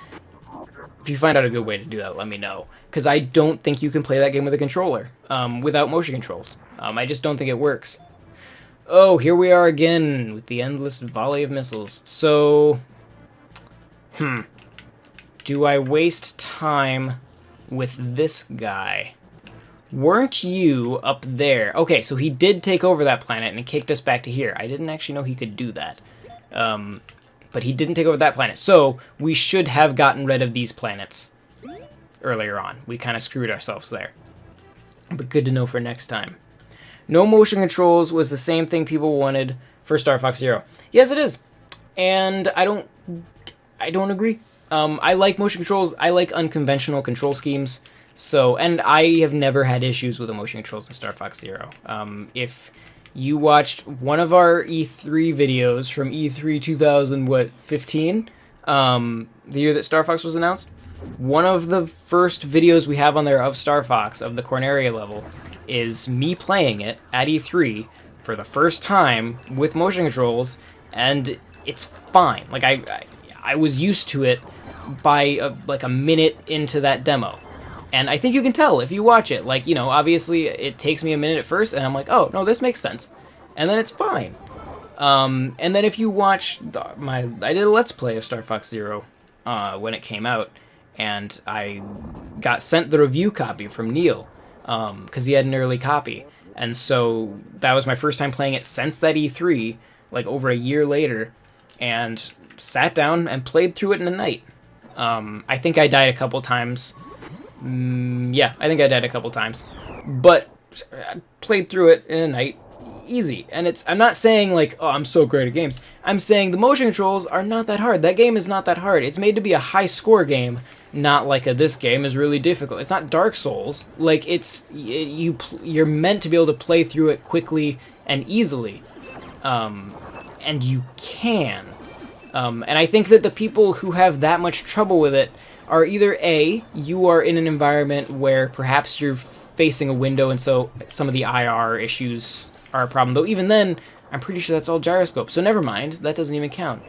if you find out a good way to do that, let me know, because I don't think you can play that game with a controller without motion controls. I just don't think it works. Oh, here we are again with the endless volley of missiles. So, do I waste time with this guy? Weren't you up there? Okay, so he did take over that planet and he kicked us back to here. I didn't actually know he could do that. But he didn't take over that planet. So we should have gotten rid of these planets earlier on. We kind of screwed ourselves there. But good to know for next time. No motion controls was the same thing people wanted for Star Fox Zero. Yes, it is. And I don't agree. I like motion controls. I like unconventional control schemes. So, and I have never had issues with the motion controls in Star Fox Zero. If you watched one of our E3 videos from E3 2015, the year that Star Fox was announced, one of the first videos we have on there of Star Fox, of the Corneria level, is me playing it at E3 for the first time with motion controls, and it's fine. Like, I was used to it by like a minute into that demo. And I think you can tell if you watch it. Like, you know, obviously it takes me a minute at first, and I'm like, oh, no, this makes sense. And then it's fine. And then if you watch I did a Let's Play of Star Fox Zero when it came out, and I got sent the review copy from Neil, because he had an early copy. And so that was my first time playing it since that E3, like over a year later, and sat down and played through it in a night. I think I died a couple times. Yeah, I think I died a couple times, but I played through it in a night, easy. And I'm not saying like, oh, I'm so great at games. I'm saying the motion controls are not that hard. That game is not that hard. It's made to be a high score game, not like this game is really difficult. It's not Dark Souls. Like, you're meant to be able to play through it quickly and easily, and you can. And I think that the people who have that much trouble with it are either A, you are in an environment where perhaps you're facing a window and so some of the IR issues are a problem. Though even then, I'm pretty sure that's all gyroscope, so never mind, that doesn't even count.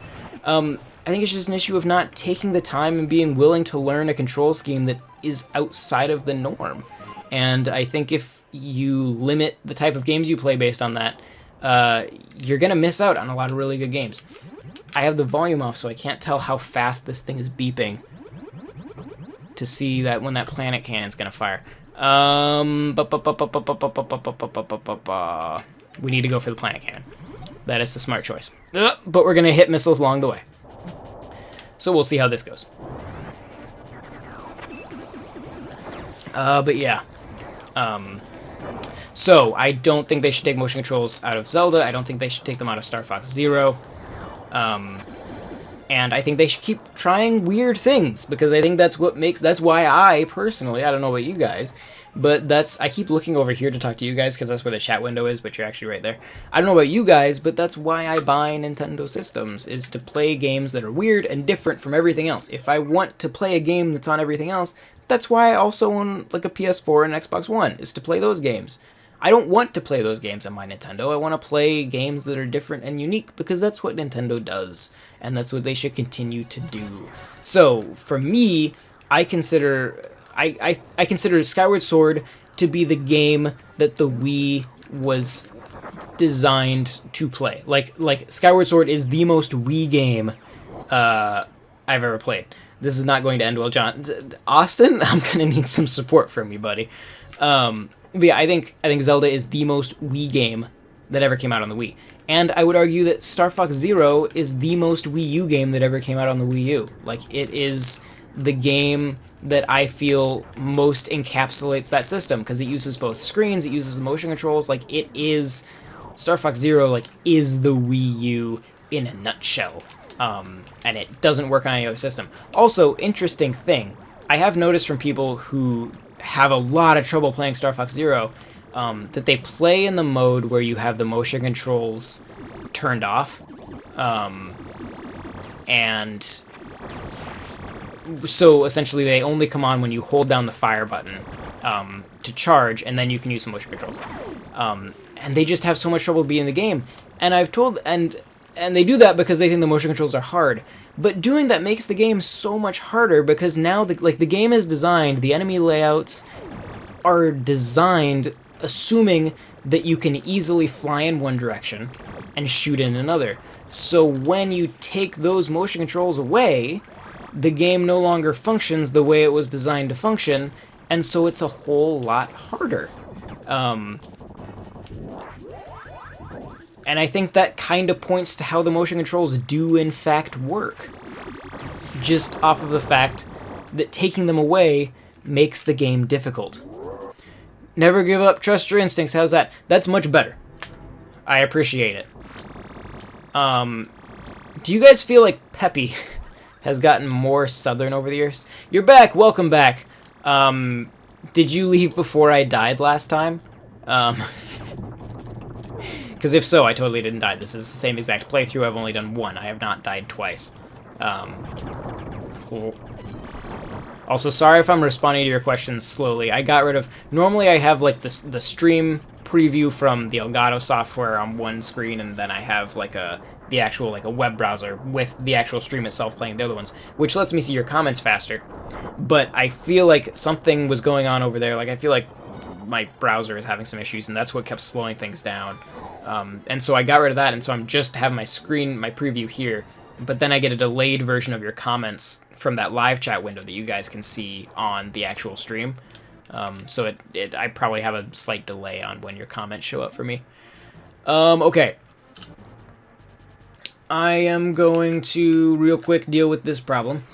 I think it's just an issue of not taking the time and being willing to learn a control scheme that is outside of the norm. And I think if you limit the type of games you play based on that, you're going to miss out on a lot of really good games. I have the volume off, so I can't tell how fast this thing is beeping. to see that when that planet cannon's gonna fire. We need to go for the planet cannon. That is the smart choice. But we're gonna hit missiles along the way. So we'll see how this goes. But yeah. So I don't think they should take motion controls out of Zelda. I don't think they should take them out of Star Fox Zero. And I think they should keep trying weird things, because I think that's why I personally, I don't know about you guys, but I keep looking over here to talk to you guys because that's where the chat window is, but you're actually right there. I don't know about you guys, but that's why I buy Nintendo systems, is to play games that are weird and different from everything else. If I want to play a game that's on everything else, that's why I also own like a PS4 and an Xbox One, is to play those games. I don't want to play those games on my Nintendo. I want to play games that are different and unique, because that's what Nintendo does, and that's what they should continue to do. So, for me, I consider Skyward Sword to be the game that the Wii was designed to play. Like Skyward Sword is the most Wii game I've ever played. This is not going to end well, John. Austin, I'm gonna need some support from you, buddy. But yeah, I think Zelda is the most Wii game that ever came out on the Wii. And I would argue that Star Fox Zero is the most Wii U game that ever came out on the Wii U. Like, it is the game that I feel most encapsulates that system, because it uses both screens, it uses motion controls. Like, it is... Star Fox Zero, like, is the Wii U in a nutshell. And it doesn't work on any other system. Also, interesting thing, I have noticed from people who have a lot of trouble playing Star Fox Zero, that they play in the mode where you have the motion controls turned off, and so essentially they only come on when you hold down the fire button to charge, and then you can use some motion controls. And they just have so much trouble being in the game, and I've told, and they do that because they think the motion controls are hard. But doing that makes the game so much harder, because now the game is designed, the enemy layouts are designed assuming that you can easily fly in one direction and shoot in another. So when you take those motion controls away, the game no longer functions the way it was designed to function, and so it's a whole lot harder. And I think that kind of points to how the motion controls do in fact work. Just off of the fact that taking them away makes the game difficult. Never give up, trust your instincts, how's that? That's much better. I appreciate it. Do you guys feel like Peppy has gotten more southern over the years? You're back, welcome back. Did you leave before I died last time? Because if so, I totally didn't die. This is the same exact playthrough. I've only done one. I have not died twice. Also, sorry if I'm responding to your questions slowly. I got rid of... Normally, I have like the stream preview from the Elgato software on one screen, and then I have like the actual like a web browser with the actual stream itself playing the other ones, which lets me see your comments faster. But I feel like something was going on over there. Like, I feel like my browser is having some issues, and that's what kept slowing things down. And so I got rid of that, and so I'm just having my screen, my preview here, but then I get a delayed version of your comments from that live chat window that you guys can see on the actual stream. So I probably have a slight delay on when your comments show up for me. Okay. I am going to real quick deal with this problem.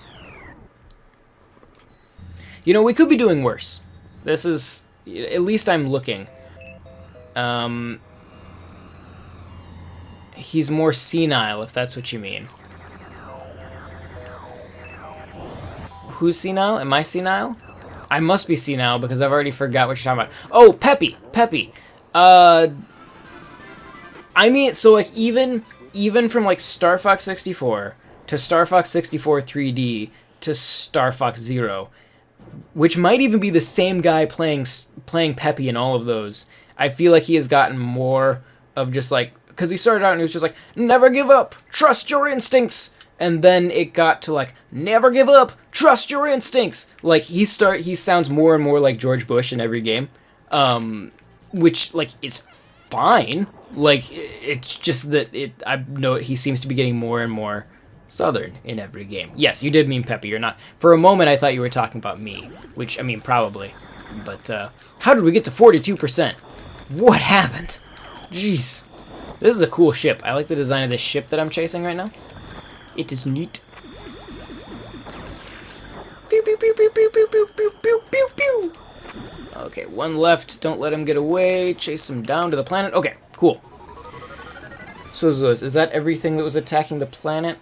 You know, we could be doing worse. This is, at least I'm looking. He's more senile, if that's what you mean. Who's senile? Am I senile? I must be senile because I've already forgot what you're talking about. Oh, Peppy! Peppy! I mean, so like even from like Star Fox 64 to Star Fox 64 3D to Star Fox Zero, which might even be the same guy playing Peppy in all of those, I feel like he has gotten more of just like, because he started out and he was just like, never give up, trust your instincts, and then it got to like, never give up, trust your instincts. Like he sounds more and more like George Bush in every game, which like is fine. Like it's just that I know he seems to be getting more and more Southern in every game. Yes, you did mean Peppy. You're not. For a moment, I thought you were talking about me, which, I mean, probably. But, how did we get to 42%? What happened? Jeez. This is a cool ship. I like the design of this ship that I'm chasing right now. It is neat. Pew, pew, pew, pew, pew, pew, pew, pew, pew, pew, pew. Okay, one left. Don't let him get away. Chase him down to the planet. Okay, cool. So is that everything that was attacking the planet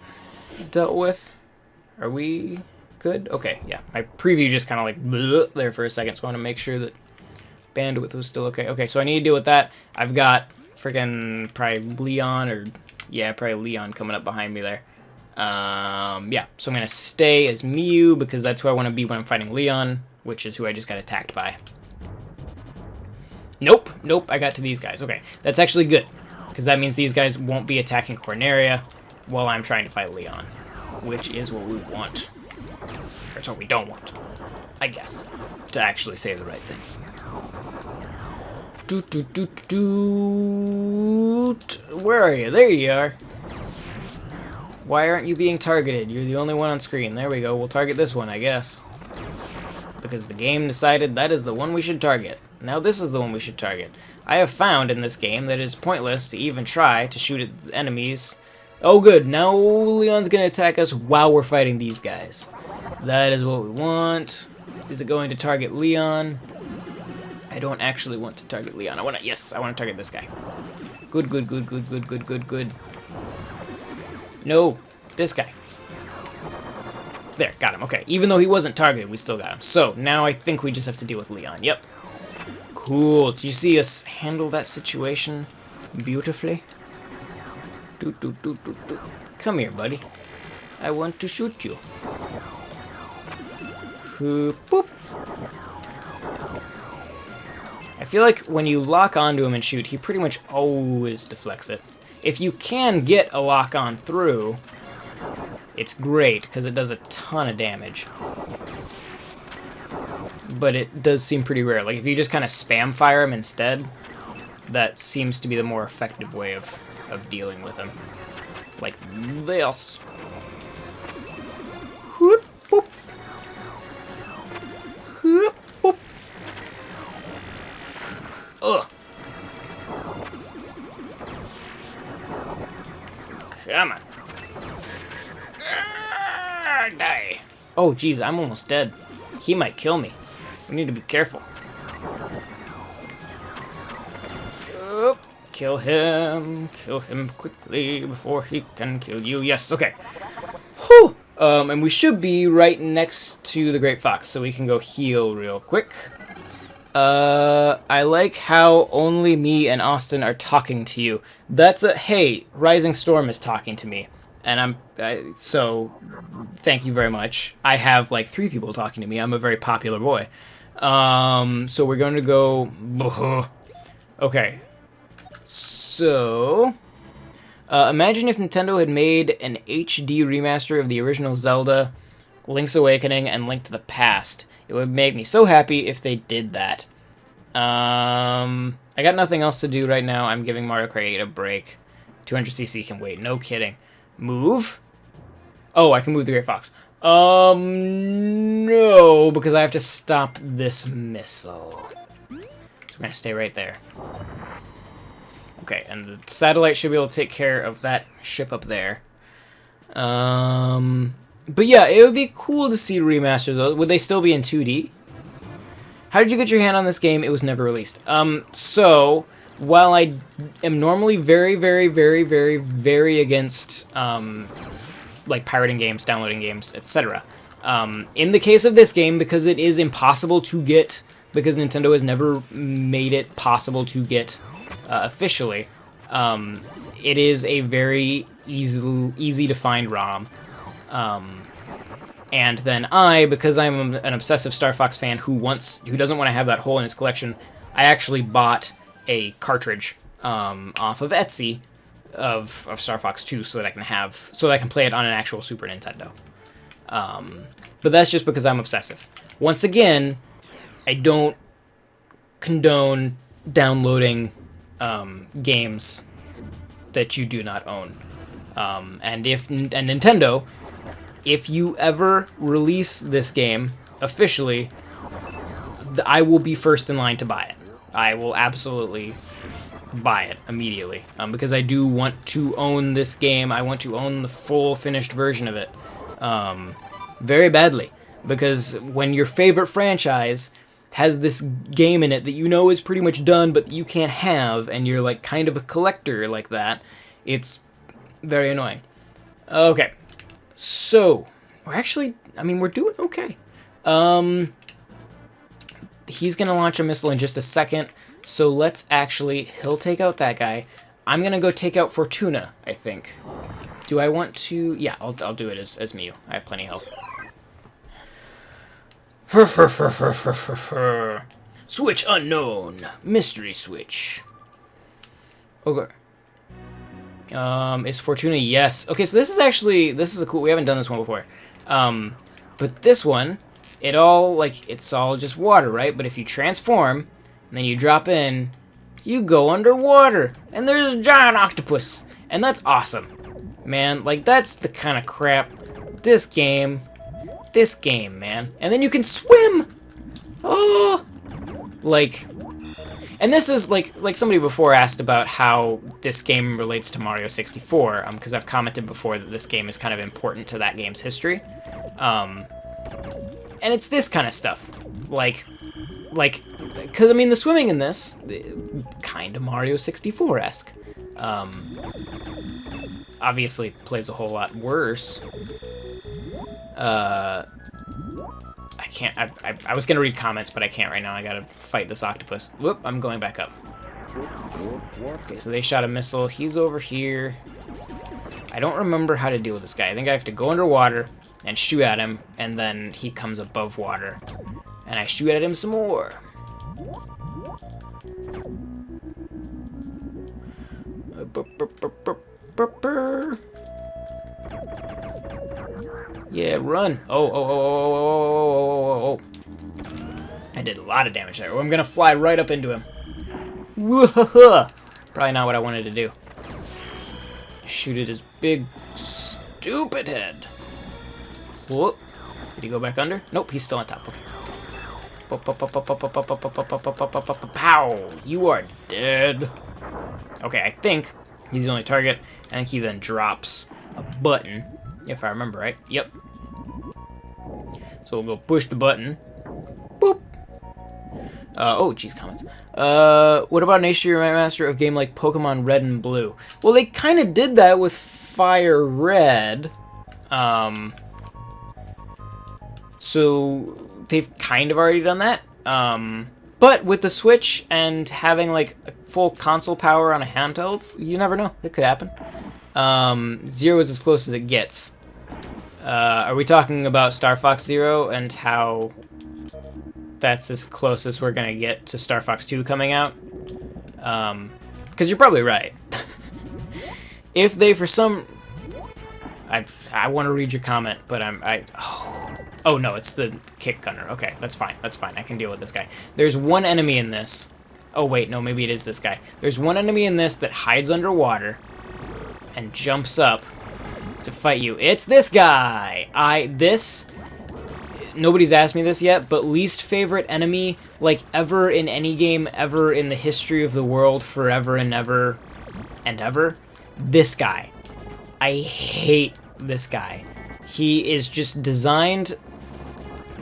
dealt with? Are we good? Okay, yeah. My preview just kind of like bleh there for a second, so I want to make sure that bandwidth was still okay. Okay, so I need to deal with that. I've got freaking probably Leon, or yeah, probably Leon coming up behind me there. Yeah, so I'm going to stay as Miu because that's who I want to be when I'm fighting Leon, which is who I just got attacked by. Nope, I got to these guys. Okay, that's actually good, because that means these guys won't be attacking Corneria while I'm trying to fight Leon, which is what we want. Or it's what we don't want, I guess, to actually say the right thing. Where are you? There you are. Why aren't you being targeted? You're the only one on screen. There we go. We'll target this one, I guess. Because the game decided that is the one we should target. Now this is the one we should target. I have found in this game that it is pointless to even try to shoot at enemies. Oh good, now Leon's gonna attack us while we're fighting these guys. That is what we want. Is it going to target Leon? I don't actually want to target Leon. I want to target this guy. Good. No, this guy. There, got him. Okay, even though he wasn't targeted, we still got him. So, now I think we just have to deal with Leon. Yep. Cool. Do you see us handle that situation beautifully? Come here, buddy. I want to shoot you. Boop. I feel like when you lock onto him and shoot, he pretty much always deflects it. If you can get a lock on through, it's great, because it does a ton of damage. But it does seem pretty rare. Like, if you just kind of spam fire him instead, that seems to be the more effective way of dealing with him. Like this. Whoop, boop. Whoop, boop. Ugh. Come on. Die. Oh, geez, I'm almost dead. He might kill me. We need to be careful. Kill him. Kill him quickly before he can kill you. Yes, okay. Whew. And we should be right next to the Great Fox, so we can go heal real quick. I like how only me and Austin are talking to you. That's hey, Rising Storm is talking to me. And so, thank you very much. I have, like, 3 people talking to me. I'm a very popular boy. So we're going to go... Okay. So... imagine if Nintendo had made an HD remaster of the original Zelda, Link's Awakening, and Link to the Past. It would make me so happy if they did that. I got nothing else to do right now. I'm giving Mario Kart 8 a break. 200cc can wait. No kidding. Move? Oh, I can move the Great Fox. No, because I have to stop this missile. So I'm gonna stay right there. Okay, and the satellite should be able to take care of that ship up there. But yeah, it would be cool to see remaster though. Would they still be in 2D? How did you get your hand on this game? It was never released. So while I am normally very, very, very, very, very against like pirating games, downloading games, etc. In the case of this game, because it is impossible to get, because Nintendo has never made it possible to get officially, it is a very easy to find ROM. And then because I'm an obsessive Star Fox fan who doesn't want to have that hole in his collection, I actually bought a cartridge off of Etsy of Star Fox 2 so that I can play it on an actual Super Nintendo. But that's just because I'm obsessive. Once again, I don't condone downloading games that you do not own. And Nintendo, if you ever release this game officially, I will be first in line to buy it. I will absolutely buy it immediately, because I do want to own this game. I want to own the full finished version of it, very badly, because when your favorite franchise has this game in it that you know is pretty much done but you can't have, and you're like kind of a collector like that, it's very annoying. Okay, so we're actually, I mean, we're doing okay. He's gonna launch a missile in just a second, so let's actually, he'll take out that guy. I'm gonna go take out Fortuna, I think. Do I want to? Yeah, I'll do it as Mew. I have plenty of health. Switch unknown. Mystery switch. Okay. Is Fortuna? Yes. Okay, so this is a cool, we haven't done this one before. But this one, it's all just water, right? But if you transform, and then you drop in, you go underwater, and there's a giant octopus, and that's awesome. Man, like, that's the kind of crap this game, man. And then you can swim! Oh! Like, and this is, like somebody before asked about how this game relates to Mario 64, because I've commented before that this game is kind of important to that game's history. And it's this kind of stuff. Because, I mean, the swimming in this, kind of Mario 64-esque. Obviously plays a whole lot worse. I can't, I was gonna read comments, but I can't right now. I gotta fight this octopus. Whoop, I'm going back up. Okay, so they shot a missile. He's over here. I don't remember how to deal with this guy. I think I have to go underwater and shoot at him, and then he comes above water. And I shoot at him some more. Yeah, run. Oh. I did a lot of damage there. I'm gonna fly right up into him. Probably not what I wanted to do. Shoot at his big, stupid head. Whoop. Did he go back under? Nope, he's still on top. Okay. Pow! You are dead. Okay, I think he's the only target. I think he then drops a button, if I remember right. Yep. So we'll go push the button. Boop. Oh, geez, comments. What about an HD remaster of a game like Pokemon Red and Blue? Well, they kind of did that with Fire Red. So they've kind of already done that. But with the Switch and having like full console power on a handheld, you never know. It could happen. 0 is as close as it gets. Are we talking about Star Fox Zero and how that's as close as we're gonna get to Star Fox 2 coming out? Because you're probably right. If they, for some, I want to read your comment, but oh no, it's the kick gunner. Okay, that's fine. That's fine. I can deal with this guy. There's one enemy in this. Oh wait, no, maybe it is this guy. There's one enemy in this that hides underwater and jumps up to fight you. It's this guy. Nobody's asked me this yet, but least favorite enemy, like, ever in any game, ever in the history of the world, forever and ever and ever? This guy. I hate this guy. He is just designed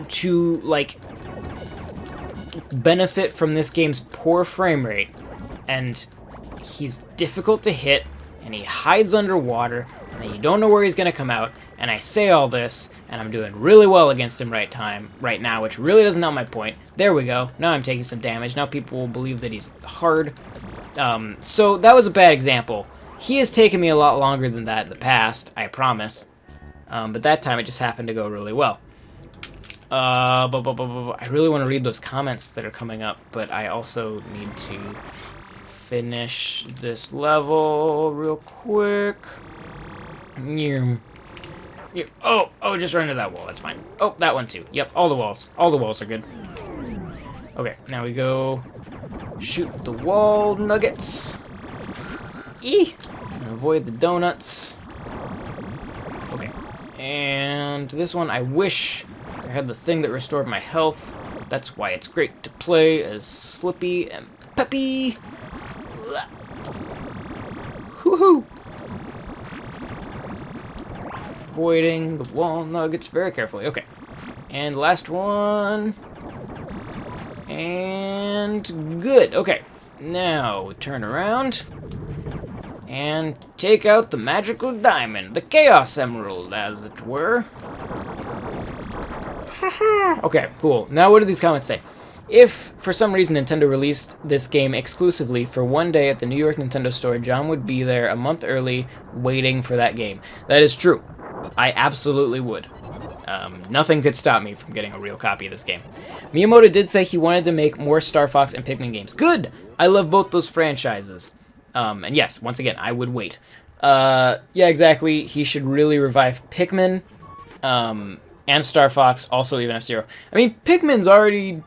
to, like, benefit from this game's poor frame rate, and he's difficult to hit, and he hides underwater, and then you don't know where he's gonna come out. And I say all this, and I'm doing really well against him right now, which really doesn't help my point. There we go. Now I'm taking some damage. Now people will believe that he's hard. So that was a bad example. He has taken me a lot longer than that in the past, I promise. But that time it just happened to go really well. I really want to read those comments that are coming up, but I also need to finish this level real quick. Oh, just run into that wall. That's fine. Oh, that one too. Yep, all the walls. All the walls are good. Okay, now we go shoot the wall nuggets. And avoid the donuts. And this one, I wish I had the thing that restored my health. That's why it's great to play as Slippy and Peppy. Woohoo! Avoiding the wall nuggets very carefully. Okay. And last one. And good. Okay. Now we turn around and take out the magical diamond, the Chaos Emerald, as it were. Okay, cool. Now what do these comments say? If, for some reason, Nintendo released this game exclusively for one day at the New York Nintendo store, John would be there a month early waiting for that game. That is true. I absolutely would. Nothing could stop me from getting a real copy of this game. Miyamoto did say he wanted to make more Star Fox and Pikmin games. Good! I love both those franchises. And yes, once again, I would wait. Yeah, exactly. He should really revive Pikmin, and Star Fox, also even F-Zero. I mean, Pikmin's already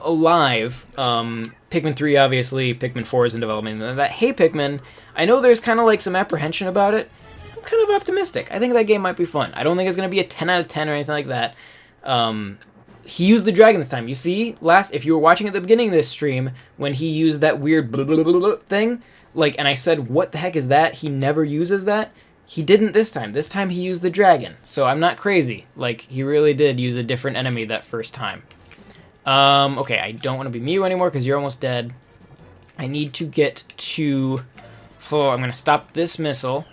alive. Pikmin 3, obviously. Pikmin 4 is in development. And that Hey Pikmin, I know there's kind of like some apprehension about it. I'm kind of optimistic. I think that game might be fun. I don't think it's going to be a 10 out of 10 or anything like that. He used the dragon this time. You see, if you were watching at the beginning of this stream, when he used that weird blah, blah, blah, blah thing, and I said, what the heck is that? He never uses that. He didn't this time. This time he used the dragon. So I'm not crazy. He really did use a different enemy that first time. Okay, I don't want to be Mew anymore because you're almost dead. I need to get to... Oh, I'm going to stop this missile.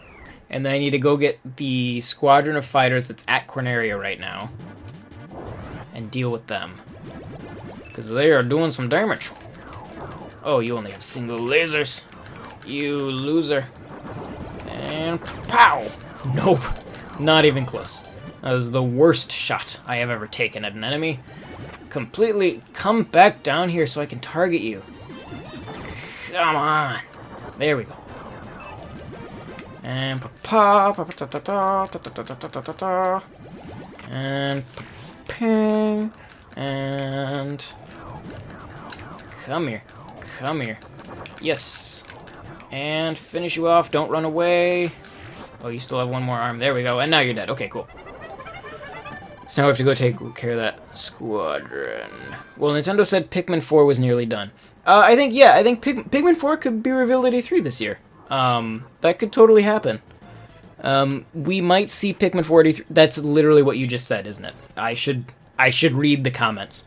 And then I need to go get the squadron of fighters that's at Corneria right now. And deal with them. Because they are doing some damage. Oh, you only have single lasers. You loser. And pow! Nope. Not even close. That was the worst shot I have ever taken at an enemy. Completely come back down here so I can target you. Come on. There we go. And and ping, and come here. Come here. Yes. And finish you off. Don't run away. Oh, you still have one more arm. There we go. And now you're dead. Okay, cool. So now we have to go take care of that squadron. Well, Nintendo said Pikmin 4 was nearly done. I think Pikmin 4 could be revealed at E3 this year. That could totally happen. We might see Pikmin 4 at E3. That's literally what you just said, isn't it? I should read the comments.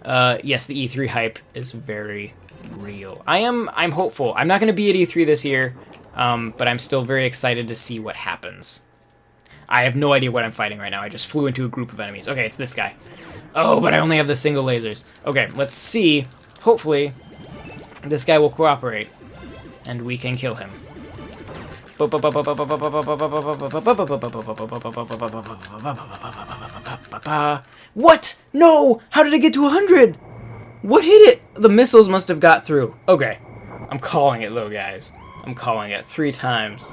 Yes, the E3 hype is very real. I'm hopeful. I'm not going to be at E3 this year, but I'm still very excited to see what happens. I have no idea what I'm fighting right now. I just flew into a group of enemies. Okay, it's this guy. Oh, but I only have the single lasers. Okay, let's see. Hopefully, this guy will cooperate, and we can kill him. What? No! How did it get to 100? What hit it? The missiles must have got through. Okay. I'm calling it, though, guys. I'm calling it 3 times.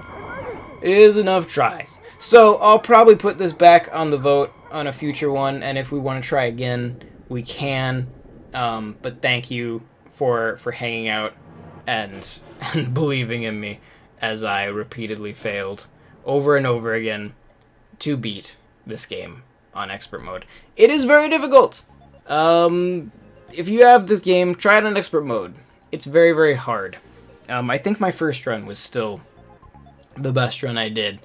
Is enough tries. So, I'll probably put this back on the vote on a future one, and if we want to try again, we can. But thank you for hanging out and believing in me as I repeatedly failed over and over again to beat this game on expert mode. It is very difficult. If you have this game, try it on expert mode. It's very, very hard. I think my first run was still the best run I did.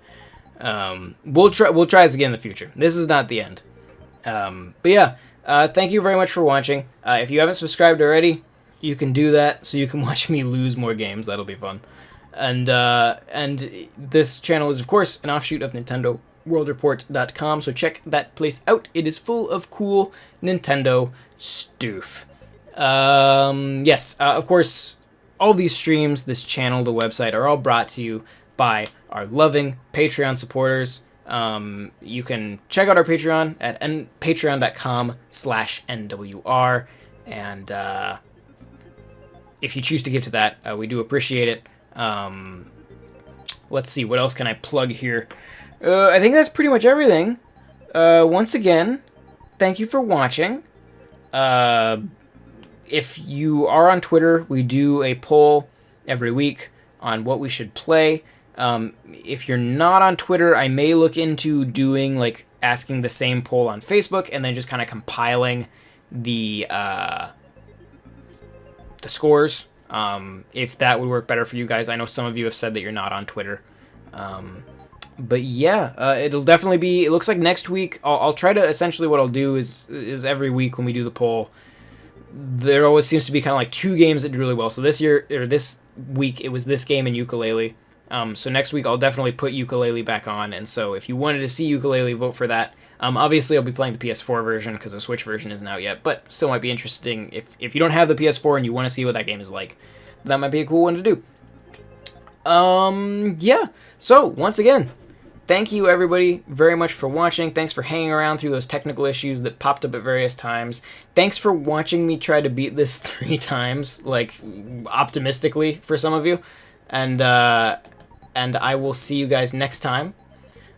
We'll try this again in the future. This is not the end. But yeah, thank you very much for watching. If you haven't subscribed already, you can do that so you can watch me lose more games. That'll be fun. And this channel is, of course, an offshoot of NintendoWorldReport.com, so check that place out. It is full of cool Nintendo stoof. Yes, of course, all these streams, this channel, the website, are all brought to you by our loving Patreon supporters. You can check out our Patreon at patreon.com/NWR, and if you choose to give to that, we do appreciate it. Let's see, what else can I plug here? I think that's pretty much everything. Once again, thank you for watching. If you are on Twitter, we do a poll every week on what we should play. If you're not on Twitter, I may look into doing like asking the same poll on Facebook and then just kind of compiling the scores. If that would work better for you guys. I know some of you have said that you're not on Twitter. But yeah, it'll definitely be. It looks like next week I'll try to. Essentially, what I'll do is every week when we do the poll, there always seems to be kind of like 2 games that do really well. So this week it was this game and Yooka-Laylee. So next week I'll definitely put Yooka-Laylee back on. And so if you wanted to see Yooka-Laylee, vote for that. Obviously I'll be playing the PS4 version because the Switch version isn't out yet, but still might be interesting if you don't have the PS4 and you want to see what that game is like. That might be a cool one to do. Yeah. So once again, thank you everybody very much for watching. Thanks for hanging around through those technical issues that popped up at various times. Thanks for watching me try to beat this 3 times, like optimistically for some of you. And I will see you guys next time.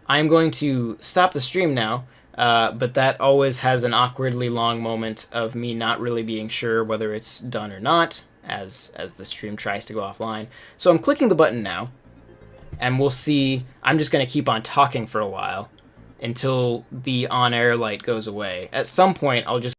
I'm going to stop the stream now, but that always has an awkwardly long moment of me not really being sure whether it's done or not, as the stream tries to go offline. So I'm clicking the button now, and we'll see. I'm just going to keep on talking for a while until the on-air light goes away. At some point, I'll just